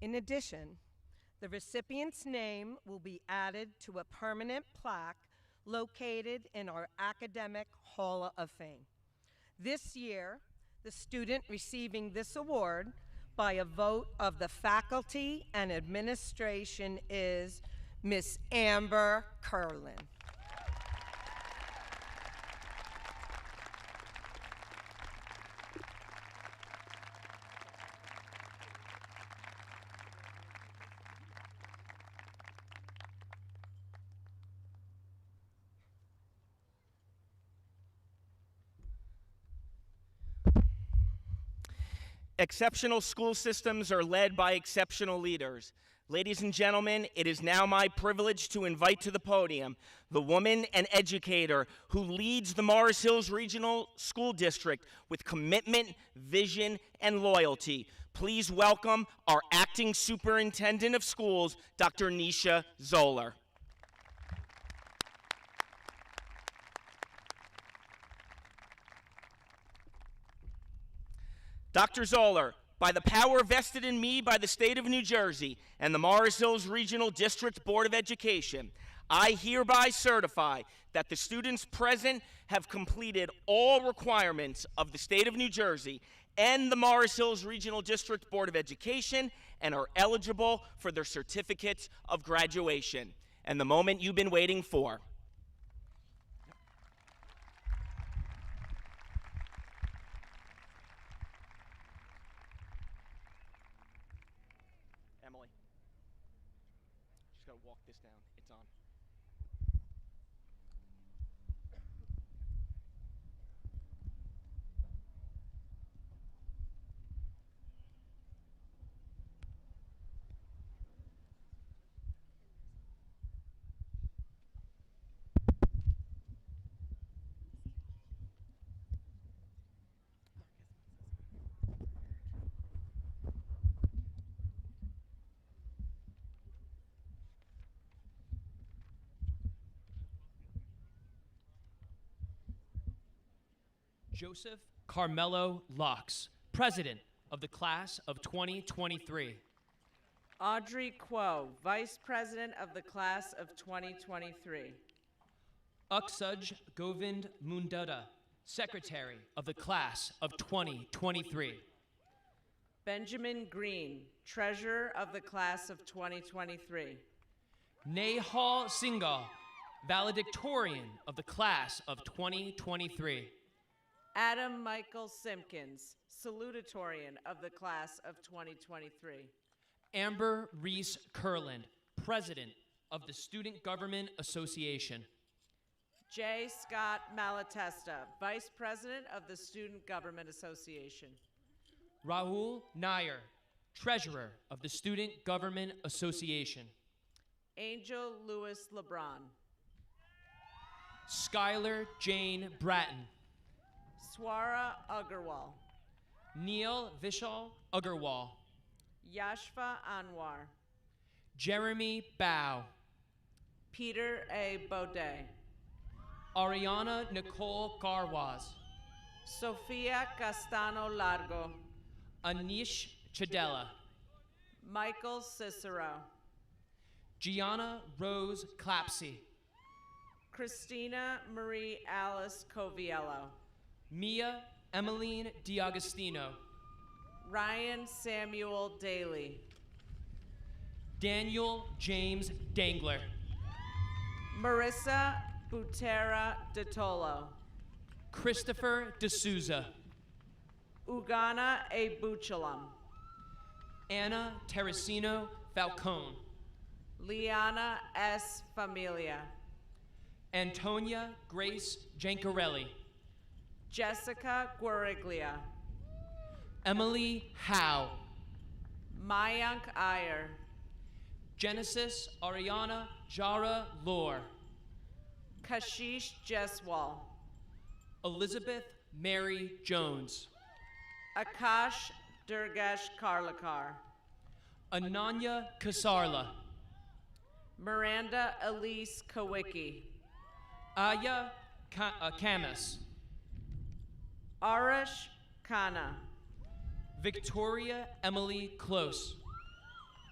In addition, the recipient's name will be added to a permanent plaque located in our Academic Hall of Fame. This year, the student receiving this award by a vote of the faculty and administration is Miss Amber Curlin.
Exceptional school systems are led by exceptional leaders. Ladies and gentlemen, it is now my privilege to invite to the podium the woman and educator who leads the Morris Hills Regional School District with commitment, vision, and loyalty. Please welcome our Acting Superintendent of Schools, Dr. Nisha Zoller. Dr. Zoller, by the power vested in me by the state of New Jersey and the Morris Hills Regional District Board of Education, I hereby certify that the students present have completed all requirements of the state of New Jersey and the Morris Hills Regional District Board of Education and are eligible for their certificates of graduation. And the moment you've been waiting for. Emily, just gotta walk this down. It's on.
Joseph Carmelo Locks, President of the Class of 2023.
Audrey Quo, Vice President of the Class of 2023.
Aksuj Govind Mundada, Secretary of the Class of 2023.
Benjamin Green, Treasurer of the Class of 2023.
Nehal Singhal, Valedictorian of the Class of 2023.
Adam Michael Simpkins, Salutatorian of the Class of 2023.
Amber Reese Kurland, President of the Student Government Association.
J. Scott Malatesta, Vice President of the Student Government Association.
Rahul Nair, Treasurer of the Student Government Association.
Angel Lewis LeBron.
Skylar Jane Bratton.
Swara Agarwal.
Neil Vishal Agarwal.
Yashfa Anwar.
Jeremy Bao.
Peter A. Baudet.
Ariana Nicole Garwaz.
Sofia Castano Largo.
Anish Chadella.
Michael Cicero.
Gianna Rose Clapsy.
Christina Marie Alice Coviello.
Mia Emmeline D'Agostino.
Ryan Samuel Daly.
Daniel James Dangler.
Marissa Butera de Tolo.
Christopher D'Souza.
Ugana A. Buchalam.
Anna Teresino Falcone.
Liana S. Familia.
Antonia Grace Jancarelli.
Jessica Guariglia.
Emily Howe.
Mayank Iyer.
Genesis Ariana Jara Lore.
Kashish Jeswal.
Elizabeth Mary Jones.
Akash Durgesh Karlakar.
Ananya Kasarla.
Miranda Elise Kawicki.
Aya Kamas.
Arash Khanna.
Victoria Emily Close.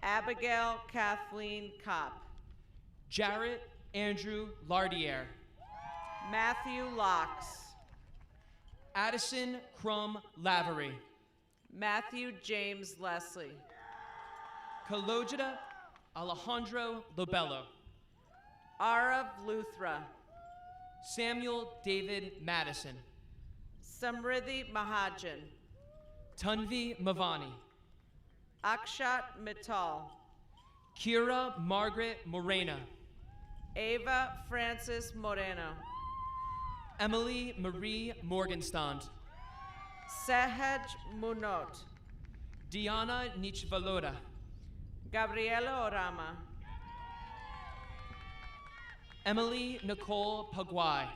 Abigail Kathleen Kopp.
Jarrett Andrew Lardier.
Matthew Locks.
Addison Crum Lavery.
Matthew James Leslie.
Kalojita Alejandro Lobello.
Arav Luthra,
Samuel David Madison,
Samriddhi Mahajan,
Tanvi Mavani,
Akshat Mittal,
Kira Margaret Morena,
Ava Francis Moreno,
Emily Marie Morgenstund,
Sehaj Munot,
Diana Nichvaloda,
Gabriela Orama,
Emily Nicole Pagwai,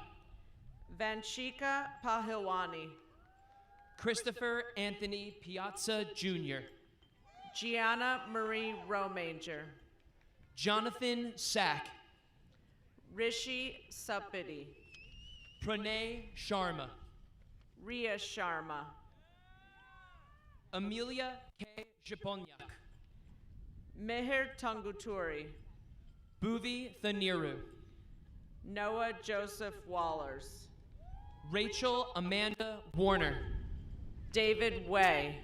Vanshika Pahilwani,
Christopher Anthony Piazza Jr.,
Gianna Marie Romanger,
Jonathan Sack,
Rishi Sapiti,
Pranay Sharma,
Ria Sharma,
Amelia K. Japonyak,
Meher Tunguturi,
Bhuvi Thaniru,
Noah Joseph Wallers,
Rachel Amanda Warner,
David Way,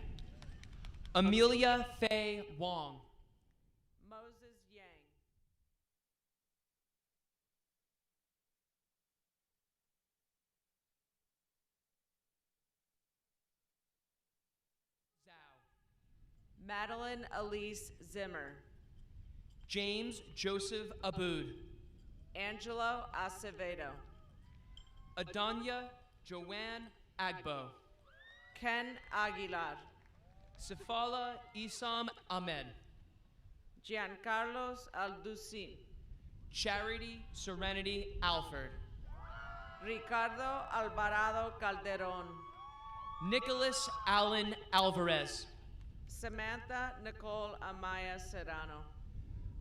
Amelia Faye Wong,
Moses Yang, Madeline Elise Zimmer,
James Joseph Aboud,
Angelo Acevedo,
Adanya Joanne Agbo,
Ken Aguilar,
Sifala Isam Ahmed,
Giancarlos Alducin,
Charity Serenity Alford,
Ricardo Alvarado Calderon,
Nicholas Allen Alvarez,
Samantha Nicole Amaya Serrano,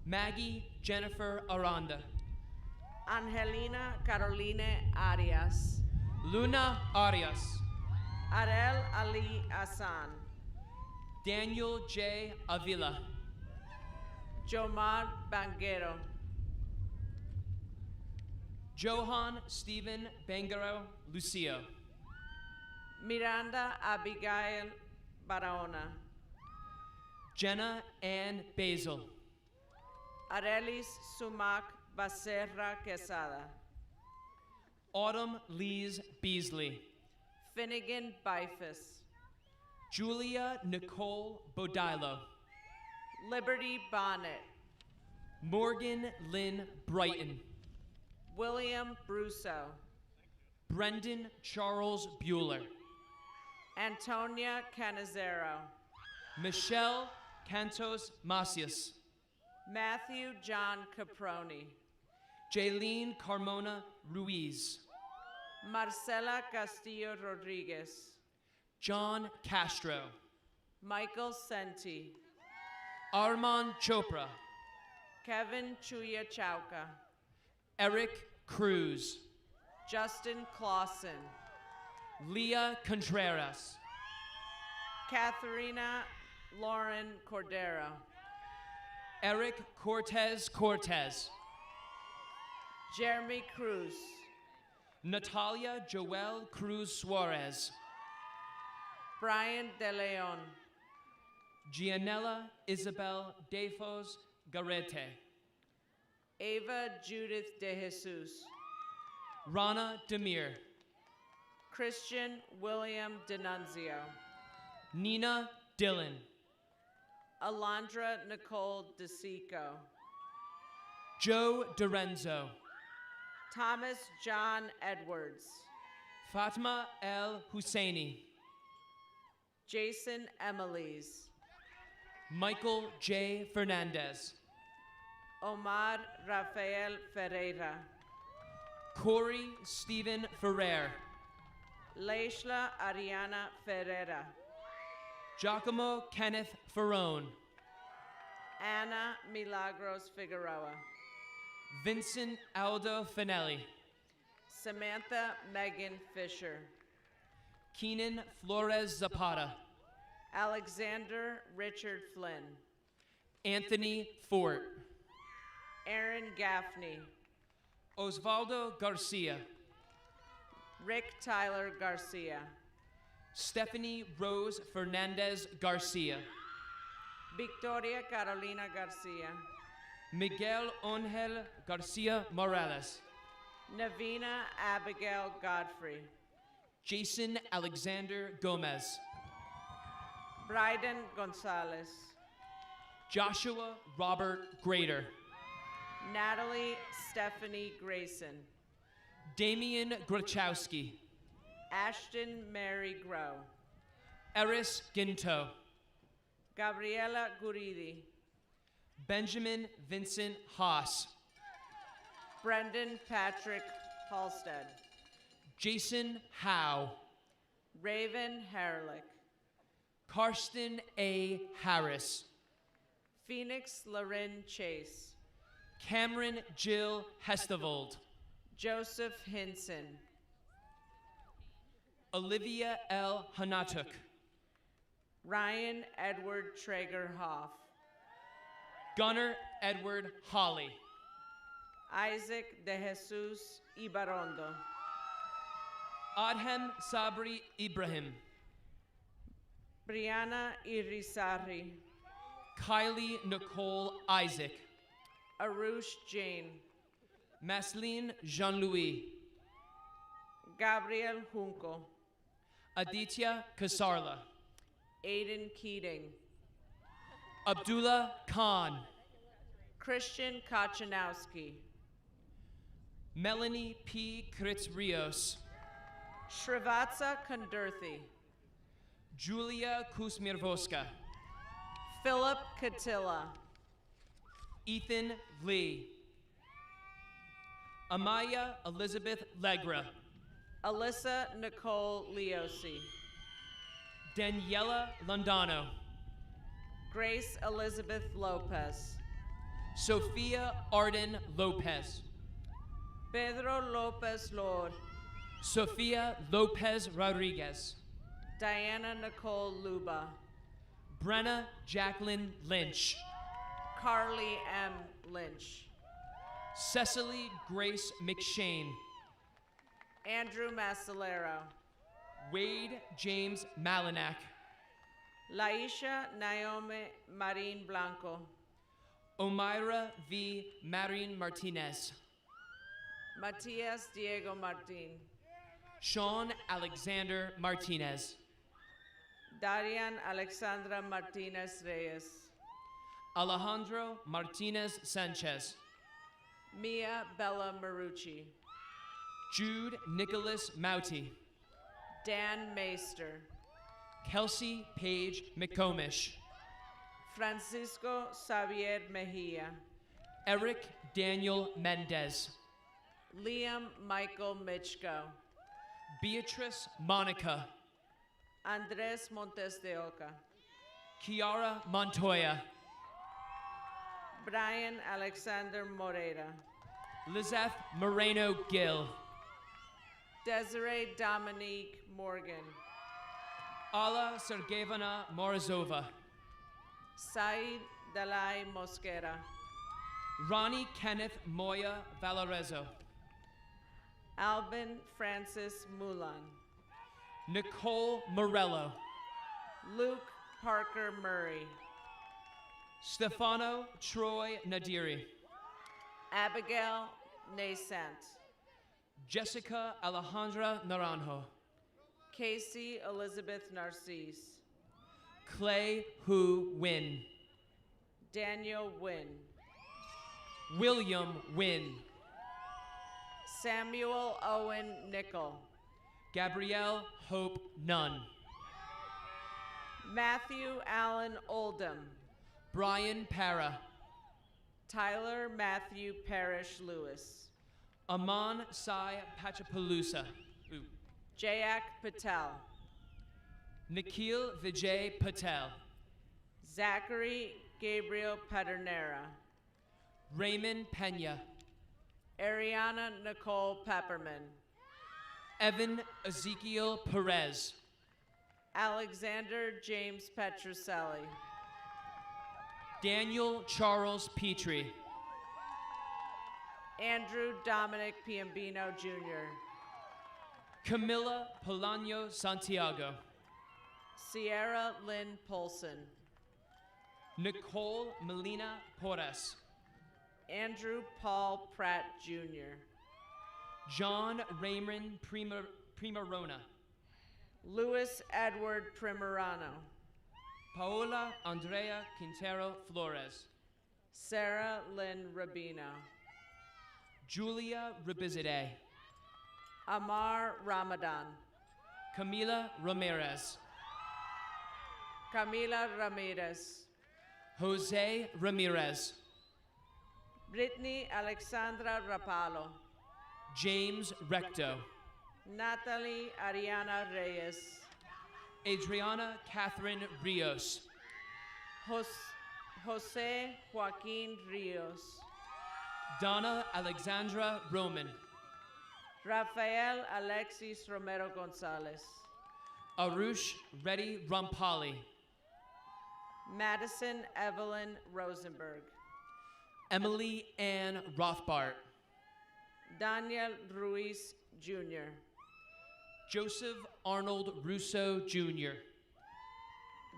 Maggie Jennifer Aranda,
Angelina Caroline Arias,
Luna Arias,
Arel Ali Asan,
Daniel J. Avila,
Jomar Banguero,
Johan Stephen Bangaro Lucio,
Miranda Abigail Barahona,
Jenna Ann Basil,
Arelis Sumac Becerra Quesada,
Autumn Lees Beasley,
Finnegan Bifus,
Julia Nicole Bodilo,
Liberty Bonnet,
Morgan Lynn Brighton,
William Brusso,
Brendan Charles Bueller,
Antonia Canizero,
Michelle Cantos Macias,
Matthew John Caproni,
Jaylene Carmona Ruiz,
Marcela Castillo Rodriguez,
John Castro,
Michael Senti,
Armand Chopra,
Kevin Chuya Chauca,
Eric Cruz,
Justin Clausen,
Leah Contreras,
Katharina Lauren Cordero,
Eric Cortez,
Jeremy Cruz,
Natalia Joel Cruz Suarez,
Brian De Leon,
Gianella Isabel Defos Garete,
Ava Judith De Jesus,
Rana Demir,
Christian William Denunzio,
Nina Dillon,
Alondra Nicole DeSico,
Joe Dorenzo,
Thomas John Edwards,
Fatma El Husseini,
Jason Emily's,
Michael J. Fernandez,
Omar Rafael Ferreira,
Corey Stephen Ferrer,
Leishla Ariana Ferreira,
Giacomo Kenneth Ferrone,
Anna Milagros Figueroa,
Vincent Aldo Finelli,
Samantha Megan Fisher,
Keenan Flores Zapata,
Alexander Richard Flynn,
Anthony Fort,
Aaron Gaffney,
Osvaldo Garcia,
Rick Tyler Garcia,
Stephanie Rose Fernandez Garcia,
Victoria Carolina Garcia,
Miguel Ángel Garcia Morales.
Navina Abigail Godfrey.
Jason Alexander Gomez.
Bryden Gonzalez.
Joshua Robert Grader.
Natalie Stephanie Grayson.
Damian Grachowski.
Ashton Mary Grow.
Eris Ginto.
Gabriela Guridi.
Benjamin Vincent Haas.
Brendan Patrick Halstead.
Jason Howe.
Raven Herlick.
Karsten A. Harris.
Phoenix Loren Chase.
Cameron Jill Hestevold.
Joseph Hinson.
Olivia L. Hanatuk.
Ryan Edward Traeger Hoff.
Gunnar Edward Holly.
Isaac De Jesus Ibarondo.
Adhem Sabri Ibrahim.
Brianna Irizarry.
Kylie Nicole Isaac.
Arush Jane.
Maslin Jean-Louis.
Gabriel Junco.
Aditya Kasarla.
Aiden Keating.
Abdullah Khan.
Christian Kachanowski.
Melanie P. Kritz Rios.
Srivatsa Kondurthi.
Julia Kuzmirvoska.
Philip Katilla.
Ethan Lee. Amaya Elizabeth Legra.
Alyssa Nicole Leosi.
Daniela Londano.
Grace Elizabeth Lopez.
Sophia Arden Lopez.
Pedro Lopez Lord.
Sofia Lopez Rodriguez.
Diana Nicole Luba.
Brenna Jacqueline Lynch.
Carly M. Lynch.
Cecily Grace McShane.
Andrew Masalero.
Wade James Malinak.
Laisha Naomi Marin Blanco.
Omaira V. Marin Martinez.
Matias Diego Martin.
Sean Alexander Martinez.
Darian Alexandra Martinez Reyes.
Alejandro Martinez Sanchez.
Mia Bella Marucci.
Jude Nicholas Mauti.
Dan Meister.
Kelsey Paige McComish.
Francisco Xavier Mejia.
Eric Daniel Mendez.
Liam Michael Michko.
Beatrice Monica.
Andres Montes de Oca.
Kiara Montoya.
Brian Alexander Moreira.
Lizeth Moreno Gill.
Desiree Dominique Morgan.
Alla Sergeyevna Morozova.
Said Dalai Mosquera.
Ronnie Kenneth Moya Valarezo.
Albin Francis Mulan.
Nicole Morello.
Luke Parker Murray.
Stefano Troy Nadiri.
Abigail Nascent.
Jessica Alejandra Naranjo.
Casey Elizabeth Narcisse.
Clay Hu Win.
Daniel Wynn.
William Win.
Samuel Owen Nickel.
Gabrielle Hope Nunn.
Matthew Allen Oldham.
Brian Para.
Tyler Matthew Parrish Lewis.
Aman Sai Pachapaloosa.
Jayak Patel.
Nikhil Vijay Patel.
Zachary Gabriel Pedernera.
Raymond Pena.
Ariana Nicole Pepperman.
Evan Ezekiel Perez.
Alexander James Petruselli.
Daniel Charles Petrie.
Andrew Dominic Piambino Jr.
Camila Polano Santiago.
Sierra Lynn Polson.
Nicole Melina Porras.
Andrew Paul Pratt Jr.,
John Raymond Primarona,
Louis Edward Primerano,
Paola Andrea Quintero Flores,
Sarah Lynn Rabino,
Julia Rabizade,
Amar Ramadan,
Camila Ramirez,
Camila Ramirez,
Jose Ramirez,
Brittany Alexandra Rapalo,
James Recto,
Natalie Ariana Reyes,
Adriana Catherine Rios,
Jose Joaquin Rios,
Donna Alexandra Roman,
Rafael Alexis Romero Gonzalez,
Arush Reddy Rampali,
Madison Evelyn Rosenberg,
Emily Ann Rothbart,
Daniel Ruiz Jr.,
Joseph Arnold Russo Jr.,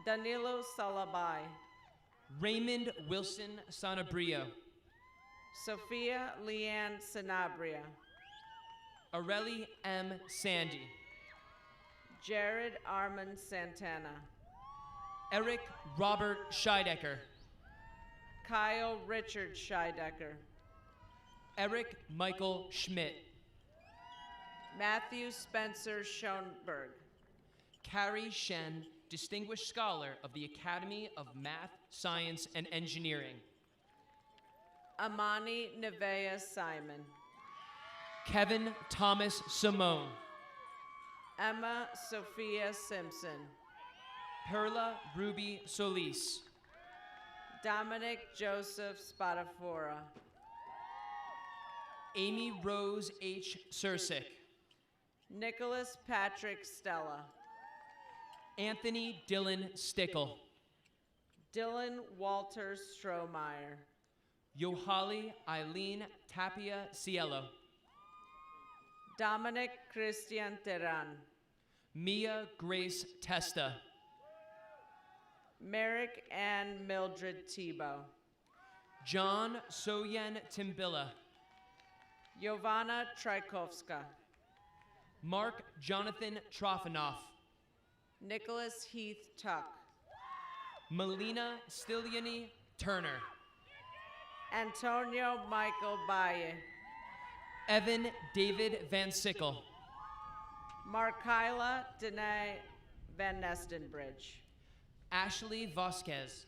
Danilo Salabai,
Raymond Wilson Sanabrio,
Sophia Leanne Sanabria,
Areli M. Sandy,
Jared Armand Santana,
Eric Robert Scheidecker,
Kyle Richard Scheidecker,
Eric Michael Schmidt,
Matthew Spencer Schoenberg,
Carrie Shen, Distinguished Scholar of the Academy of Math, Science, and Engineering,
Amani Nevea Simon,
Kevin Thomas Simone,
Emma Sophia Simpson,
Perla Ruby Solis,
Dominic Joseph Spadafora,
Amy Rose H. Sursick,
Nicholas Patrick Stella,
Anthony Dylan Stickle,
Dylan Walter Strohmeyer,
Yohali Eileen Tapia Cielo,
Dominic Christian Terran,
Mia Grace Testa,
Merrick and Mildred Tebow,
John Soyen Timbilla,
Giovanna Tchaikovska,
Mark Jonathan Trofanoff,
Nicholas Heath Tuck,
Melina Stiliani Turner,
Antonio Michael Baye,
Evan David Van Sickle,
Markyla Danae Van Nestenbridge,
Ashley Vasquez,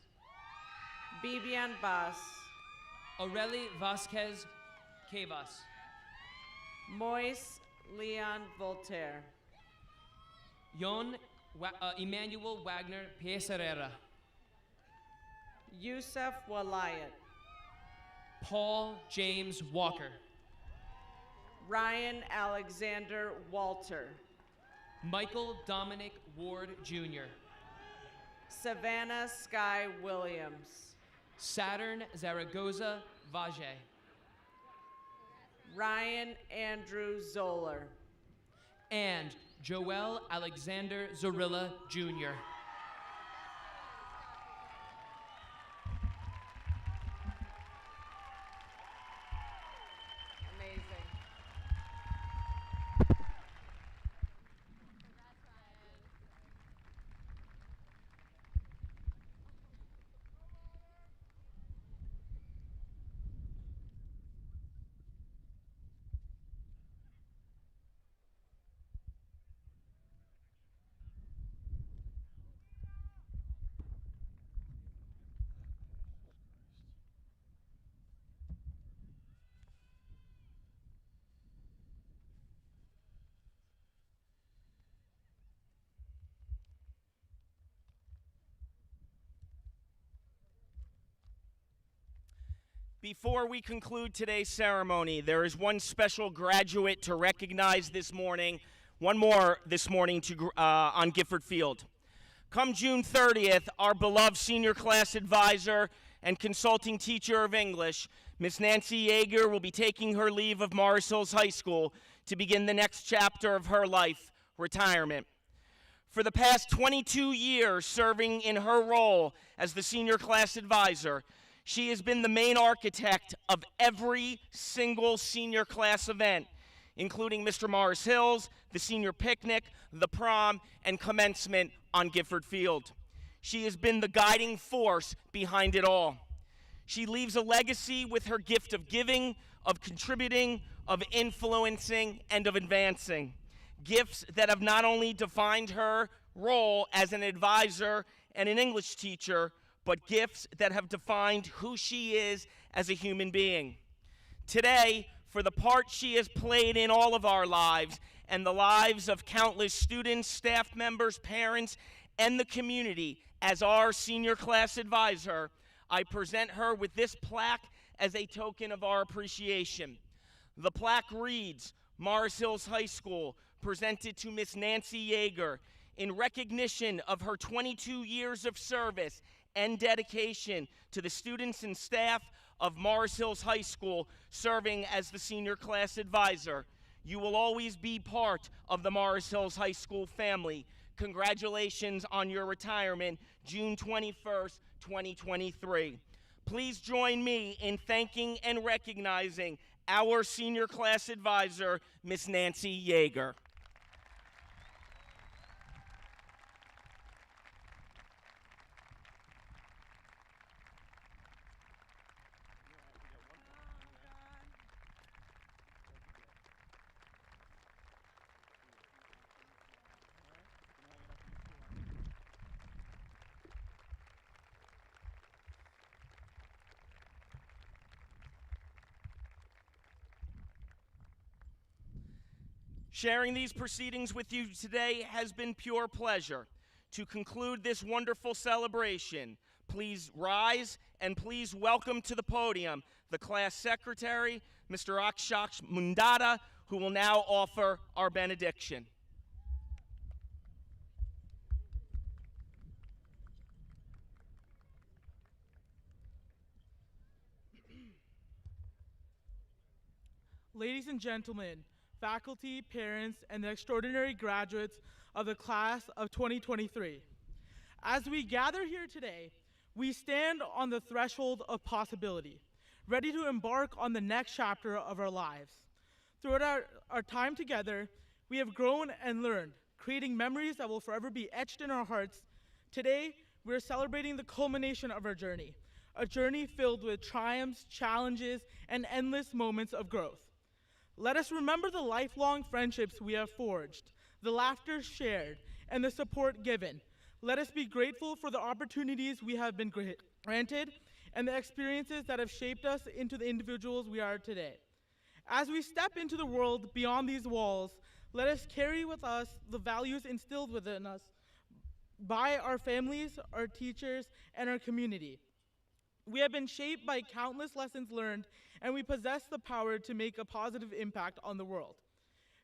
Bibian Bass,
Aureli Vasquez Cavas,
Moise Leon Voltaire,
Emmanuel Wagner Pieserera,
Yusuf Walayat,
Paul James Walker,
Ryan Alexander Walter,
Michael Dominic Ward Jr.,
Savannah Sky Williams,
Saturn Zaragoza Vage,
Ryan Andrew Zoller,
and Joel Alexander Zorilla Jr.
Amazing.
Before we conclude today's ceremony, there is one special graduate to recognize this morning, one more this morning on Gifford Field. Come June 30th, our beloved senior class advisor and consulting teacher of English, Miss Nancy Yeager, will be taking her leave of Morris Hills High School to begin the next chapter of her life, retirement. For the past 22 years serving in her role as the senior class advisor, She has been the main architect of every single senior class event, including Mr. Morris Hills, the senior picnic, the prom, and commencement on Gifford Field. She has been the guiding force behind it all. She leaves a legacy with her gift of giving, of contributing, of influencing, and of advancing. Gifts that have not only defined her role as an advisor and an English teacher, but gifts that have defined who she is as a human being. Today, for the part she has played in all of our lives and the lives of countless students, staff members, parents, and the community as our senior class advisor, I present her with this plaque as a token of our appreciation. The plaque reads, Morris Hills High School, presented to Miss Nancy Yeager in recognition of her 22 years of service and dedication to the students and staff of Morris Hills High School, serving as the senior class advisor. You will always be part of the Morris Hills High School family. Congratulations on your retirement, June 21st, 2023. Please join me in thanking and recognizing our senior class advisor, Miss Nancy Yeager. Sharing these proceedings with you today has been pure pleasure. To conclude this wonderful celebration, please rise and please welcome to the podium the class secretary, Mr. Akshay Mundada, who will now offer our benediction.
Ladies and gentlemen, faculty, parents, and the extraordinary graduates of the class of 2023. As we gather here today, we stand on the threshold of possibility, ready to embark on the next chapter of our lives. Throughout our time together, we have grown and learned, creating memories that will forever be etched in our hearts. Today, we're celebrating the culmination of our journey, a journey filled with triumphs, challenges, and endless moments of growth. Let us remember the lifelong friendships we have forged, the laughter shared, and the support given. Let us be grateful for the opportunities we have been granted and the experiences that have shaped us into the individuals we are today. As we step into the world beyond these walls, let us carry with us the values instilled within us by our families, our teachers, and our community. We have been shaped by countless lessons learned, and we possess the power to make a positive impact on the world.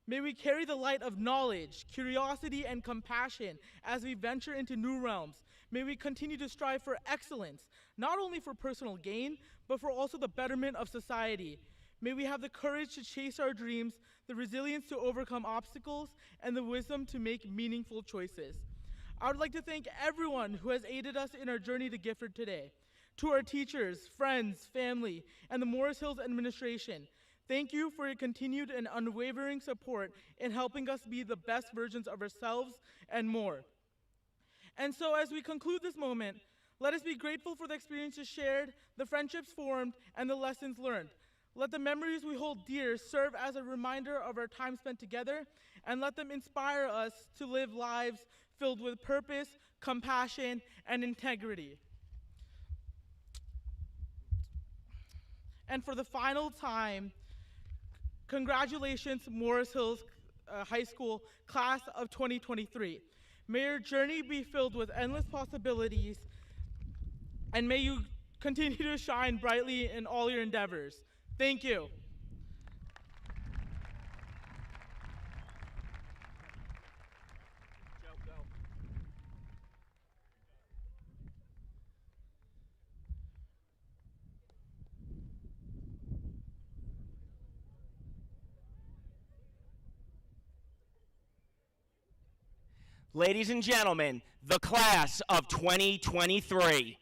May we carry the light of knowledge, curiosity, and compassion as we venture into new realms. May we continue to strive for excellence, not only for personal gain, but for also the betterment of society. May we have the courage to chase our dreams, the resilience to overcome obstacles, and the wisdom to make meaningful choices. I would like to thank everyone who has aided us in our journey to Gifford today. To our teachers, friends, family, and the Morris Hills administration, thank you for your continued and unwavering support in helping us be the best versions of ourselves and more. And so as we conclude this moment, let us be grateful for the experiences shared, the friendships formed, and the lessons learned. Let the memories we hold dear serve as a reminder of our time spent together, and let them inspire us to live lives filled with purpose, compassion, and integrity. And for the final time, congratulations, Morris Hills High School class of 2023. May your journey be filled with endless possibilities, and may you continue to shine brightly in all your endeavors. Thank you.
Ladies and gentlemen, the class of 2023.